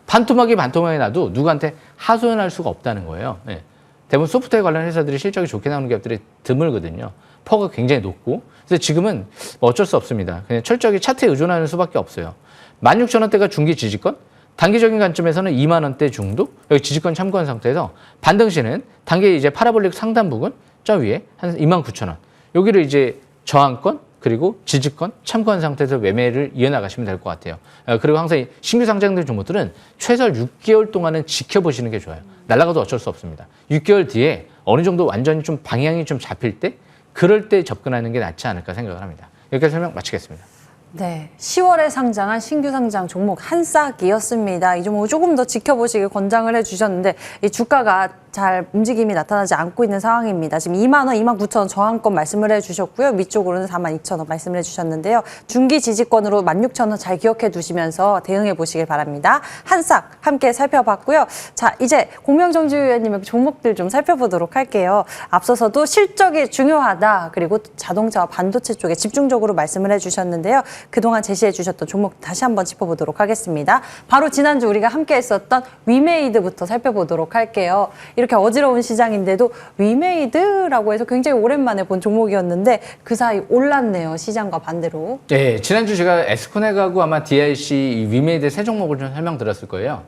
반토막이 나도 누구한테 하소연할 수가 없다는 거예요. 네. 대부분 소프트웨어 관련 회사들이 실적이 좋게 나오는 기업들이 드물거든요. 퍼가 굉장히 높고. 그래서 지금은 어쩔 수 없습니다. 그냥 철저하게 차트에 의존하는 수밖에 없어요. 16,000원대가 중기 지지권, 단기적인 관점에서는 2만 원대 정도 여기 지지권 참고한 상태에서 반등 시는 단기 이제 파라볼릭 상단 부근 저 위에 한 29,000원. 여기를 이제 저항권 그리고 지지권 참고한 상태에서 매매를 이어나가시면 될 것 같아요. 그리고 항상 신규 상장된 종목들은 최소 6개월 동안은 지켜보시는 게 좋아요. 날아가도 어쩔 수 없습니다. 6개월 뒤에 어느 정도 완전히 좀 방향이 좀 잡힐 때 그럴 때 접근하는 게 낫지 않을까 생각을 합니다. 여기까지 설명 마치겠습니다. 네, 10월에 상장한 신규 상장 종목 한싹이었습니다. 이 종목 조금 더 지켜보시길 권장을 해주셨는데 이 주가가 잘 움직임이 나타나지 않고 있는 상황입니다. 지금 2만 원, 29,000원 저항권 말씀을 해주셨고요. 위쪽으로는 42,000원 말씀을 해주셨는데요. 중기 지지권으로 16,000원 잘 기억해 두시면서 대응해 보시길 바랍니다. 한싹 함께 살펴봤고요. 자, 이제 공명정지 의원님의 종목들 좀 살펴보도록 할게요. 앞서서도 실적이 중요하다. 그리고 자동차와 반도체 쪽에 집중적으로 말씀을 해주셨는데요. 그동안 제시해 주셨던 종목 다시 한번 짚어보도록 하겠습니다. 바로 지난주 우리가 함께 했었던 위메이드부터 살펴보도록 할게요. 이렇게 어지러운 시장인데도 위메이드라고 해서 굉장히 오랜만에 본 종목이었는데 그 사이 올랐네요. 시장과 반대로. 네, 지난주 제가 에스코넥하고 아마 DIC 위메이드 세 종목을 좀 설명드렸을 거예요.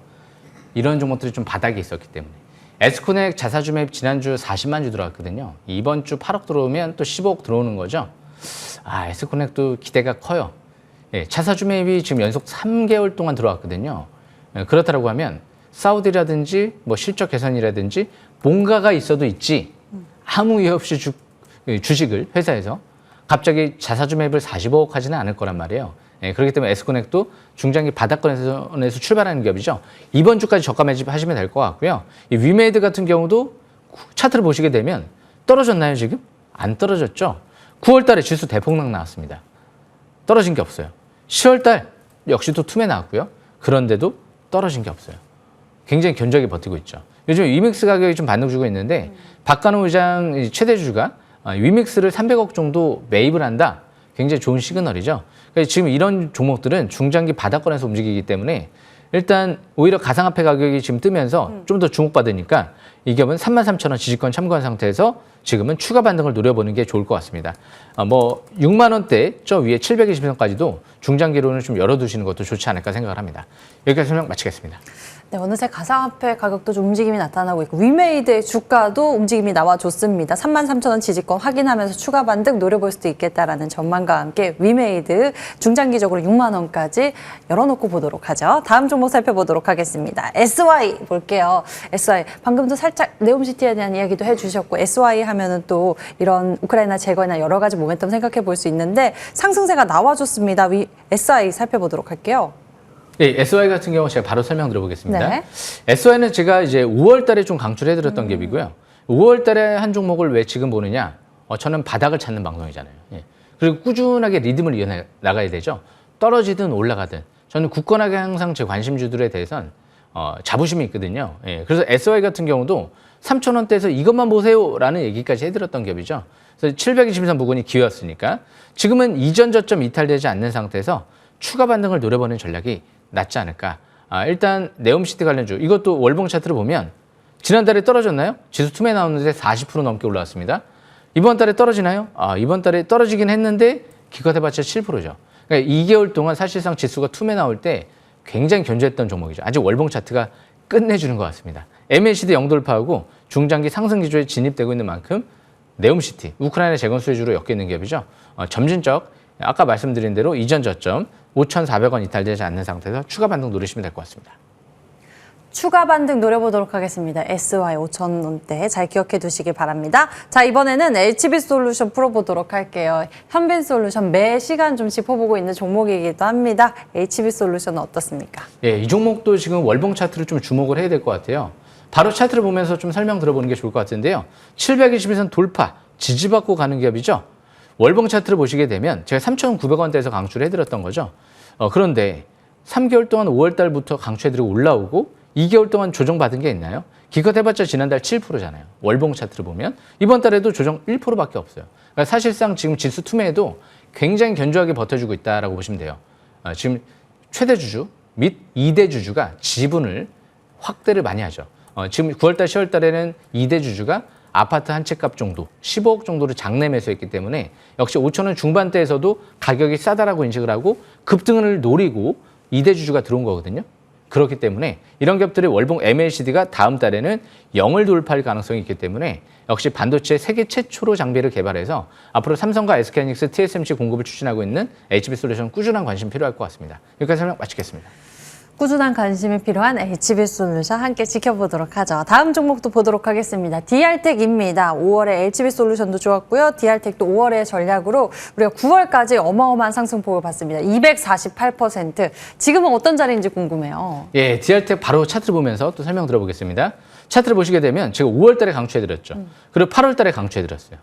이런 종목들이 좀 바닥에 있었기 때문에. 에스코넥 자사주 매입 지난주 40만 주 들어왔거든요. 이번 주 8억 들어오면 또 15억 들어오는 거죠. 에스코넥도 기대가 커요. 예, 자사주 매입이 지금 연속 3개월 동안 들어왔거든요. 그렇다고 하면 사우디라든지 뭐 실적 개선이라든지 뭔가가 있어도 있지 아무 이유 없이 주식을 회사에서 갑자기 자사주 매입을 45억 하지는 않을 거란 말이에요. 예, 그렇기 때문에 에스코넥도 중장기 바닥권에서 출발하는 기업이죠. 이번 주까지 저가 매집하시면 될 것 같고요. 이 위메이드 같은 경우도 차트를 보시게 되면 떨어졌나요 지금? 안 떨어졌죠. 9월 달에 지수 대폭락 나왔습니다. 떨어진 게 없어요. 10월 달 역시 또 툼에 나왔고요. 그런데도 떨어진 게 없어요. 굉장히 견조하게 버티고 있죠. 요즘 위믹스 가격이 좀 반등 주고 있는데 박관호 의장 최대주가 위믹스를 300억 정도 매입을 한다. 굉장히 좋은 시그널이죠. 그러니까 지금 이런 종목들은 중장기 바닥권에서 움직이기 때문에 일단 오히려 가상화폐 가격이 지금 뜨면서 좀 더 주목받으니까 이 기업은 33,000원 지지권 참고한 상태에서 지금은 추가 반등을 노려보는 게 좋을 것 같습니다. 6만 원대 저 위에 720원까지도 중장기로는 좀 열어두시는 것도 좋지 않을까 생각을 합니다. 여기까지 설명 마치겠습니다. 네, 어느새 가상화폐 가격도 좀 움직임이 나타나고 있고 위메이드의 주가도 움직임이 나와줬습니다. 33,000원 지지권 확인하면서 추가 반등 노려볼 수도 있겠다라는 전망과 함께 위메이드 중장기적으로 6만 원까지 열어놓고 보도록 하죠. 다음 종목 살펴보도록 하겠습니다. SY 볼게요. SY 방금도 살짝 네옴시티에 대한 이야기도 해주셨고 SY 하면은 또 이런 우크라이나 제거나 여러 가지 모멘텀 생각해 볼 수 있는데 상승세가 나와줬습니다. SY 살펴보도록 할게요. 네, SY 같은 경우 제가 바로 설명드려보겠습니다. 네. SY는 제가 이제 5월 달에 좀 강추해드렸던 기업이고요. 5월 달에 한 종목을 왜 지금 보느냐? 저는 바닥을 찾는 방송이잖아요. 예. 그리고 꾸준하게 리듬을 이어나가야 되죠. 떨어지든 올라가든 저는 굳건하게 항상 제 관심주들에 대해선 자부심이 있거든요. 예, 그래서 SY 같은 경우도 3,000원대에서 이것만 보세요라는 얘기까지 해드렸던 기업이죠. 그래서 723 부근이 기회였으니까 지금은 이전 저점 이탈되지 않는 상태에서 추가 반등을 노려보는 전략이 낫지 않을까. 일단 네옴시티 관련주 이것도 월봉 차트를 보면 지난달에 떨어졌나요? 지수 투매 나오는데 40% 넘게 올라왔습니다. 이번 달에 떨어지나요? 이번 달에 떨어지긴 했는데 기껏해봤자 7%죠. 그러니까 2개월 동안 사실상 지수가 투매 나올 때 굉장히 견조했던 종목이죠. 아직 월봉 차트가 끝내주는 것 같습니다. MACD 영돌파하고 중장기 상승 기조에 진입되고 있는 만큼 네옴시티, 우크라이나 재건 수혜주로 엮여 있는 기업이죠. 점진적, 아까 말씀드린 대로 이전 저점 5,400원 이탈되지 않는 상태에서 추가 반등 노리시면 될 것 같습니다. 추가 반등 노려보도록 하겠습니다. SY 5,000원대 잘 기억해 두시기 바랍니다. 자, 이번에는 HB솔루션 풀어보도록 할게요. 현빈솔루션 매 시간 좀 짚어보고 있는 종목이기도 합니다. HB솔루션은 어떻습니까? 예, 이 종목도 지금 월봉 차트를 좀 주목을 해야 될 것 같아요. 바로 차트를 보면서 좀 설명 들어보는 게 좋을 것 같은데요. 721선 돌파, 지지받고 가는 기업이죠. 월봉 차트를 보시게 되면 제가 3,900원대에서 강추를 해드렸던 거죠. 그런데 3개월 동안 5월 달부터 강추해드리고 올라오고 2개월 동안 조정받은 게 있나요? 기껏 해봤자 지난달 7%잖아요. 월봉 차트를 보면. 이번 달에도 조정 1%밖에 없어요. 그러니까 사실상 지금 지수 투매에도 굉장히 견조하게 버텨주고 있다라고 보시면 돼요. 지금 최대 주주 및 2대 주주가 지분을 확대를 많이 하죠. 지금 9월 달, 10월 달에는 2대 주주가 아파트 한 채 값 정도, 15억 정도를 장내 매수했기 때문에 역시 5,000원 중반대에서도 가격이 싸다라고 인식을 하고 급등을 노리고 2대 주주가 들어온 거거든요. 그렇기 때문에 이런 기업들의 월봉 MACD가 다음 달에는 0을 돌파할 가능성이 있기 때문에 역시 반도체 세계 최초로 장비를 개발해서 앞으로 삼성과 SK하이닉스, TSMC 공급을 추진하고 있는 HB솔루션 꾸준한 관심 필요할 것 같습니다. 여기까지 설명 마치겠습니다. 꾸준한 관심이 필요한 HB솔루션 함께 지켜보도록 하죠. 다음 종목도 보도록 하겠습니다. DR텍입니다. 5월에 HB솔루션도 좋았고요. DR텍도 5월의 전략으로 우리가 9월까지 어마어마한 상승폭을 봤습니다. 248%. 지금은 어떤 자리인지 궁금해요. 예, DR텍 바로 차트를 보면서 또 설명 들어보겠습니다. 차트를 보시게 되면 제가 5월 달에 강추해드렸죠. 그리고 8월 달에 강추해드렸어요.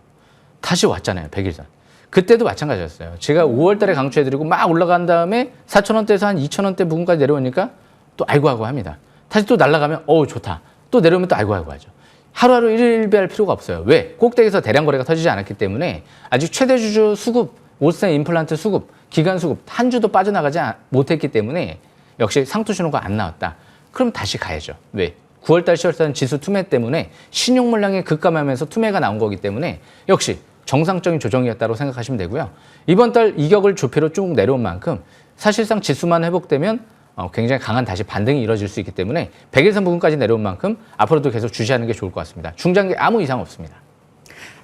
다시 왔잖아요, 100일선. 그때도 마찬가지였어요. 제가 5월 달에 강추해드리고 막 올라간 다음에 4,000원대에서 한 2,000원대 부근까지 내려오니까 또 아이고 합니다. 다시 또 날아가면 좋다. 또 내려오면 또 아이고 하죠. 하루하루 일일비할 필요가 없어요. 왜? 꼭대기에서 대량 거래가 터지지 않았기 때문에 아직 최대 주주 수급, 오스템 임플란트 수급, 기간 수급 한 주도 빠져나가지 못했기 때문에 역시 상투 신호가 안 나왔다. 그럼 다시 가야죠. 왜? 9월 달, 10월 달은 지수 투매 때문에 신용 물량이 급감하면서 투매가 나온 거기 때문에 역시 정상적인 조정이었다고 생각하시면 되고요. 이번 달 이격을 조폐로 쭉 내려온 만큼 사실상 지수만 회복되면 굉장히 강한 다시 반등이 이루어질 수 있기 때문에 100일선 부분까지 내려온 만큼 앞으로도 계속 주시하는 게 좋을 것 같습니다. 중장기 아무 이상 없습니다.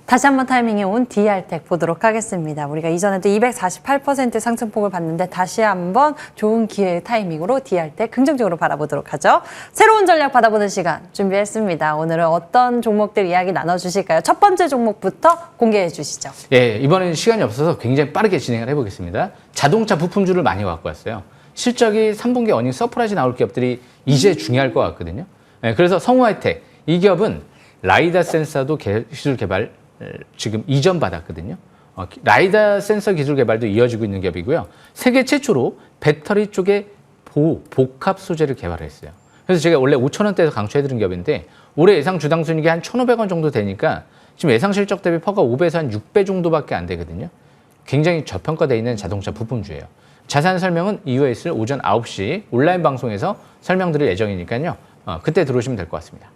다시 한번 타이밍이 온 DR텍 보도록 하겠습니다. 우리가 이전에도 248% 상승폭을 봤는데 다시 한번 좋은 기회의 타이밍으로 DR텍 긍정적으로 바라보도록 하죠. 새로운 전략 받아보는 시간 준비했습니다. 오늘은 어떤 종목들 이야기 나눠주실까요? 첫 번째 종목부터 공개해 주시죠. 예, 이번에는 시간이 없어서 굉장히 빠르게 진행을 해보겠습니다. 자동차 부품주를 많이 갖고 왔어요. 실적이 3분기 어닝 서프라이즈 나올 기업들이 이제 중요할 것 같거든요. 예, 그래서 성우하이텍, 이 기업은 라이다 센서도 기술 개발 지금 이전 받았거든요. 라이다 센서 기술 개발도 이어지고 있는 기업이고요. 세계 최초로 배터리 쪽에 복합 소재를 개발했어요. 그래서 제가 원래 5,000원대에서 강추해드린 기업인데 올해 예상 주당 순이익이 한 1,500원 정도 되니까 지금 예상 실적 대비 퍼가 5배에서 한 6배 정도밖에 안 되거든요. 굉장히 저평가되어 있는 자동차 부품주예요. 자세한 설명은 이후에 있을 오전 9시 온라인 방송에서 설명드릴 예정이니까요. 그때 들어오시면 될 것 같습니다.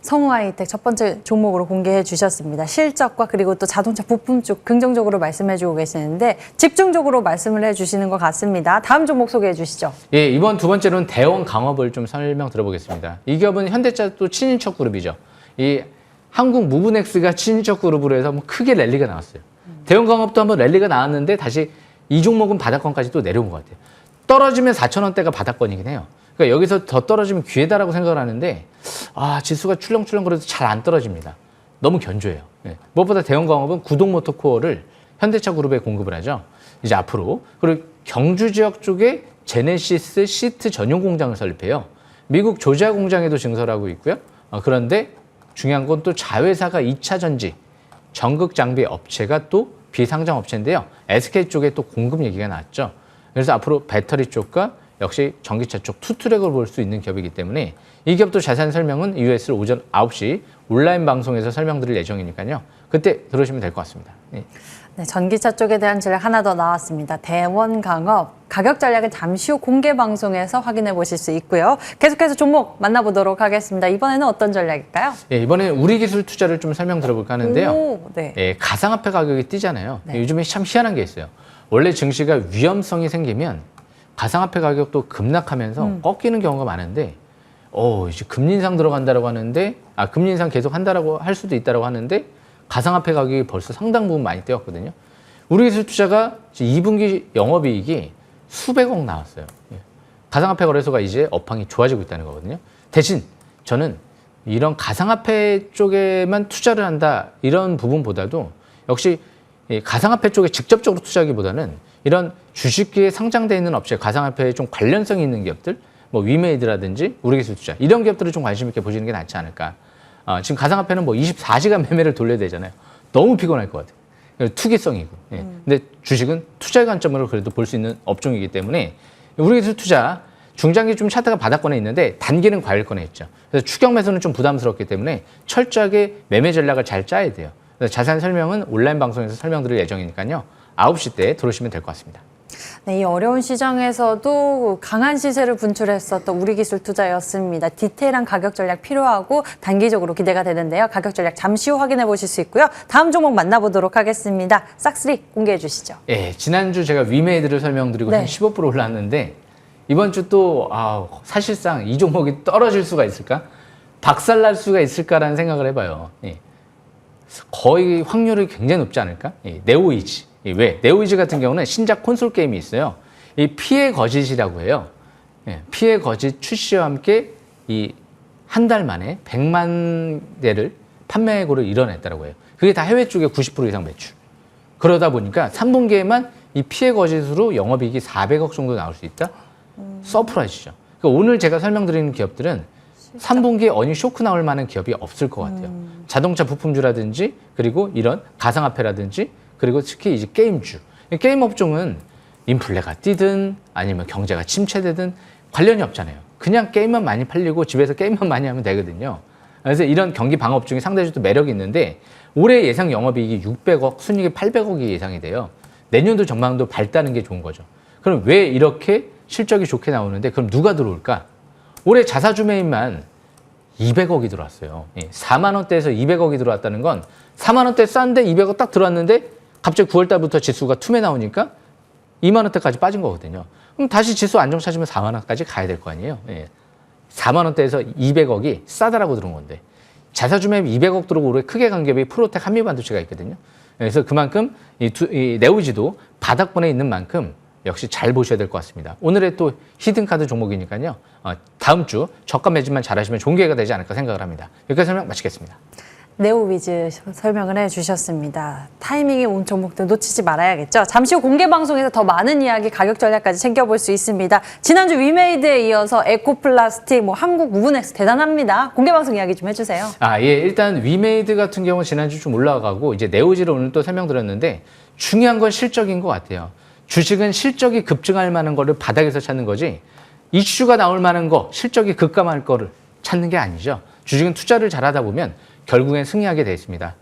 성우하이텍 첫 번째 종목으로 공개해 주셨습니다. 실적과 그리고 또 자동차 부품 쪽 긍정적으로 말씀해 주고 계시는데 집중적으로 말씀을 해 주시는 것 같습니다. 다음 종목 소개해 주시죠. 예, 이번 두 번째로는 대원 강업을 좀 설명 들어보겠습니다. 이 기업은 현대차 또 친인척 그룹이죠. 이 한국 무브넥스가 친인척 그룹으로 해서 뭐 크게 랠리가 나왔어요. 대원 강업도 한번 랠리가 나왔는데 다시 이 종목은 바닥권까지 또 내려온 것 같아요. 떨어지면 4,000원대가 바닥권이긴 해요. 그러니까 여기서 더 떨어지면 기회다라고 생각을 하는데 지수가 출렁출렁 그래도 잘 안 떨어집니다. 너무 견조해요. 예. 무엇보다 대원광업은 구동모터코어를 현대차 그룹에 공급을 하죠. 이제 앞으로 그리고 경주 지역 쪽에 제네시스 시트 전용 공장을 설립해요. 미국 조지아 공장에도 증설하고 있고요. 그런데 중요한 건 또 자회사가 2차 전지 전극 장비 업체가 또 비상장 업체인데요. SK 쪽에 또 공급 얘기가 나왔죠. 그래서 앞으로 배터리 쪽과 역시 전기차 쪽 투트랙을 볼 수 있는 기업이기 때문에 이 기업도 자세한 설명은 이후에 오전 9시 온라인 방송에서 설명드릴 예정이니까요. 그때 들으시면 될 것 같습니다. 네. 네, 전기차 쪽에 대한 전략 하나 더 나왔습니다. 대원강업 가격 전략은 잠시 후 공개 방송에서 확인해 보실 수 있고요. 계속해서 종목 만나보도록 하겠습니다. 이번에는 어떤 전략일까요? 예, 이번에 우리 기술 투자를 좀 설명 들어볼까 하는데요. 오, 네. 예, 가상화폐 가격이 뛰잖아요. 네. 요즘에 참 희한한 게 있어요. 원래 증시가 위험성이 생기면 가상화폐 가격도 급락하면서 꺾이는 경우가 많은데, 이제 금리 인상 들어간다라고 하는데, 금리 인상 계속 한다라고 할 수도 있다라고 하는데, 가상화폐 가격이 벌써 상당 부분 많이 뛰었거든요. 우리 기술 투자가 2분기 영업이익이 수백억 나왔어요. 예. 가상화폐 거래소가 이제 업황이 좋아지고 있다는 거거든요. 대신 저는 이런 가상화폐 쪽에만 투자를 한다 이런 부분보다도 역시 이 가상화폐 쪽에 직접적으로 투자하기보다는 이런 주식기에 상장되어 있는 업체, 가상화폐에 좀 관련성이 있는 기업들, 뭐 위메이드라든지 우리기술투자 이런 기업들을 좀 관심 있게 보시는 게 낫지 않을까. 지금 가상화폐는 뭐 24시간 매매를 돌려야 되잖아요. 너무 피곤할 것 같아요. 투기성이고. 예. 근데 주식은 투자의 관점으로 그래도 볼 수 있는 업종이기 때문에 우리기술투자 중장기 좀 차트가 바닥권에 있는데 단기는 과열권에 있죠. 그래서 추격 매수는 좀 부담스럽기 때문에 철저하게 매매 전략을 잘 짜야 돼요. 그래서 자세한 설명은 온라인 방송에서 설명드릴 예정이니까요. 9시 때 들어오시면 될 것 같습니다. 네, 이 어려운 시장에서도 강한 시세를 분출했었던 우리기술 투자였습니다. 디테일한 가격 전략 필요하고 단기적으로 기대가 되는데요. 가격 전략 잠시 후 확인해 보실 수 있고요. 다음 종목 만나보도록 하겠습니다. 싹쓸이 공개해 주시죠. 예, 지난주 제가 위메이드를 설명드리고 네. 한 15% 올랐는데 이번 주 또 사실상 이 종목이 떨어질 수가 있을까? 박살날 수가 있을까라는 생각을 해봐요. 예. 거의 확률이 굉장히 높지 않을까? 예, 네오이지. 왜? 네오이즈 같은 경우는 신작 콘솔 게임이 있어요. 이 피해 거짓이라고 해요. 예, 피해 거짓 출시와 함께 이 한 달 만에 100만 대를 판매고를 이뤄냈다고 해요. 그게 다 해외 쪽에 90% 이상 매출. 그러다 보니까 3분기에만 이 피해 거짓으로 영업이익이 400억 정도 나올 수 있다? 서프라이즈죠. 그러니까 오늘 제가 설명드리는 기업들은 3분기에 어닝 쇼크 나올 만한 기업이 없을 것 같아요. 자동차 부품주라든지 그리고 이런 가상화폐라든지 그리고 특히 이제 게임주. 게임 업종은 인플레가 뛰든 아니면 경제가 침체되든 관련이 없잖아요. 그냥 게임만 많이 팔리고 집에서 게임만 많이 하면 되거든요. 그래서 이런 경기 방어 업종이 상당히 또 매력이 있는데 올해 예상 영업이익이 600억, 순이익이 800억이 예상이 돼요. 내년도 전망도 밝다는 게 좋은 거죠. 그럼 왜 이렇게 실적이 좋게 나오는데 그럼 누가 들어올까? 올해 자사주 매입만 200억이 들어왔어요. 4만 원대에서 200억이 들어왔다는 건 4만 원대 싼데 200억 딱 들어왔는데 갑자기 9월 달부터 지수가 툼에 나오니까 2만 원대까지 빠진 거거든요. 그럼 다시 지수 안정 찾으면 4만 원까지 가야 될 거 아니에요. 4만 원대에서 200억이 싸다라고 들어온 건데 자사주 매입 200억 들어오고 올해 크게 간 기업이 프로텍 한미반도체가 있거든요. 그래서 그만큼 이 네오지도 바닥권에 있는 만큼 역시 잘 보셔야 될 것 같습니다. 오늘의 또 히든카드 종목이니까요. 다음 주 저가 매집만 잘하시면 좋은 기회가 되지 않을까 생각을 합니다. 여기까지 설명 마치겠습니다. 네오위즈 설명을 해주셨습니다. 타이밍이 온 종목들 놓치지 말아야겠죠. 잠시 후 공개 방송에서 더 많은 이야기, 가격 전략까지 챙겨볼 수 있습니다. 지난주 위메이드에 이어서 에코플라스틱, 한국 무브넥스 대단합니다. 공개 방송 이야기 좀 해주세요. 예, 일단 위메이드 같은 경우 지난주 좀 올라가고 이제 네오지를 오늘 또 설명드렸는데 중요한 건 실적인 것 같아요. 주식은 실적이 급증할 만한 거를 바닥에서 찾는 거지 이슈가 나올 만한 거, 실적이 급감할 거를 찾는 게 아니죠. 주식은 투자를 잘하다 보면 결국엔 승리하게 되어 있습니다.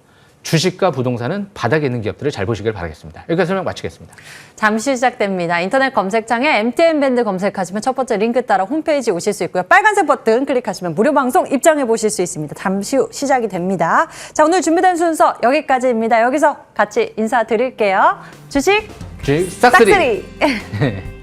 주식과 부동산은 바닥에 있는 기업들을 잘 보시길 바라겠습니다. 여기까지 설명 마치겠습니다. 잠시 시작됩니다. 인터넷 검색창에 MTN 밴드 검색하시면 첫 번째 링크 따라 홈페이지 오실 수 있고요. 빨간색 버튼 클릭하시면 무료 방송 입장해 보실 수 있습니다. 잠시 후 시작이 됩니다. 자, 오늘 준비된 순서 여기까지입니다. 여기서 같이 인사드릴게요. 주식 주식 싹쓸이. 싹쓸이.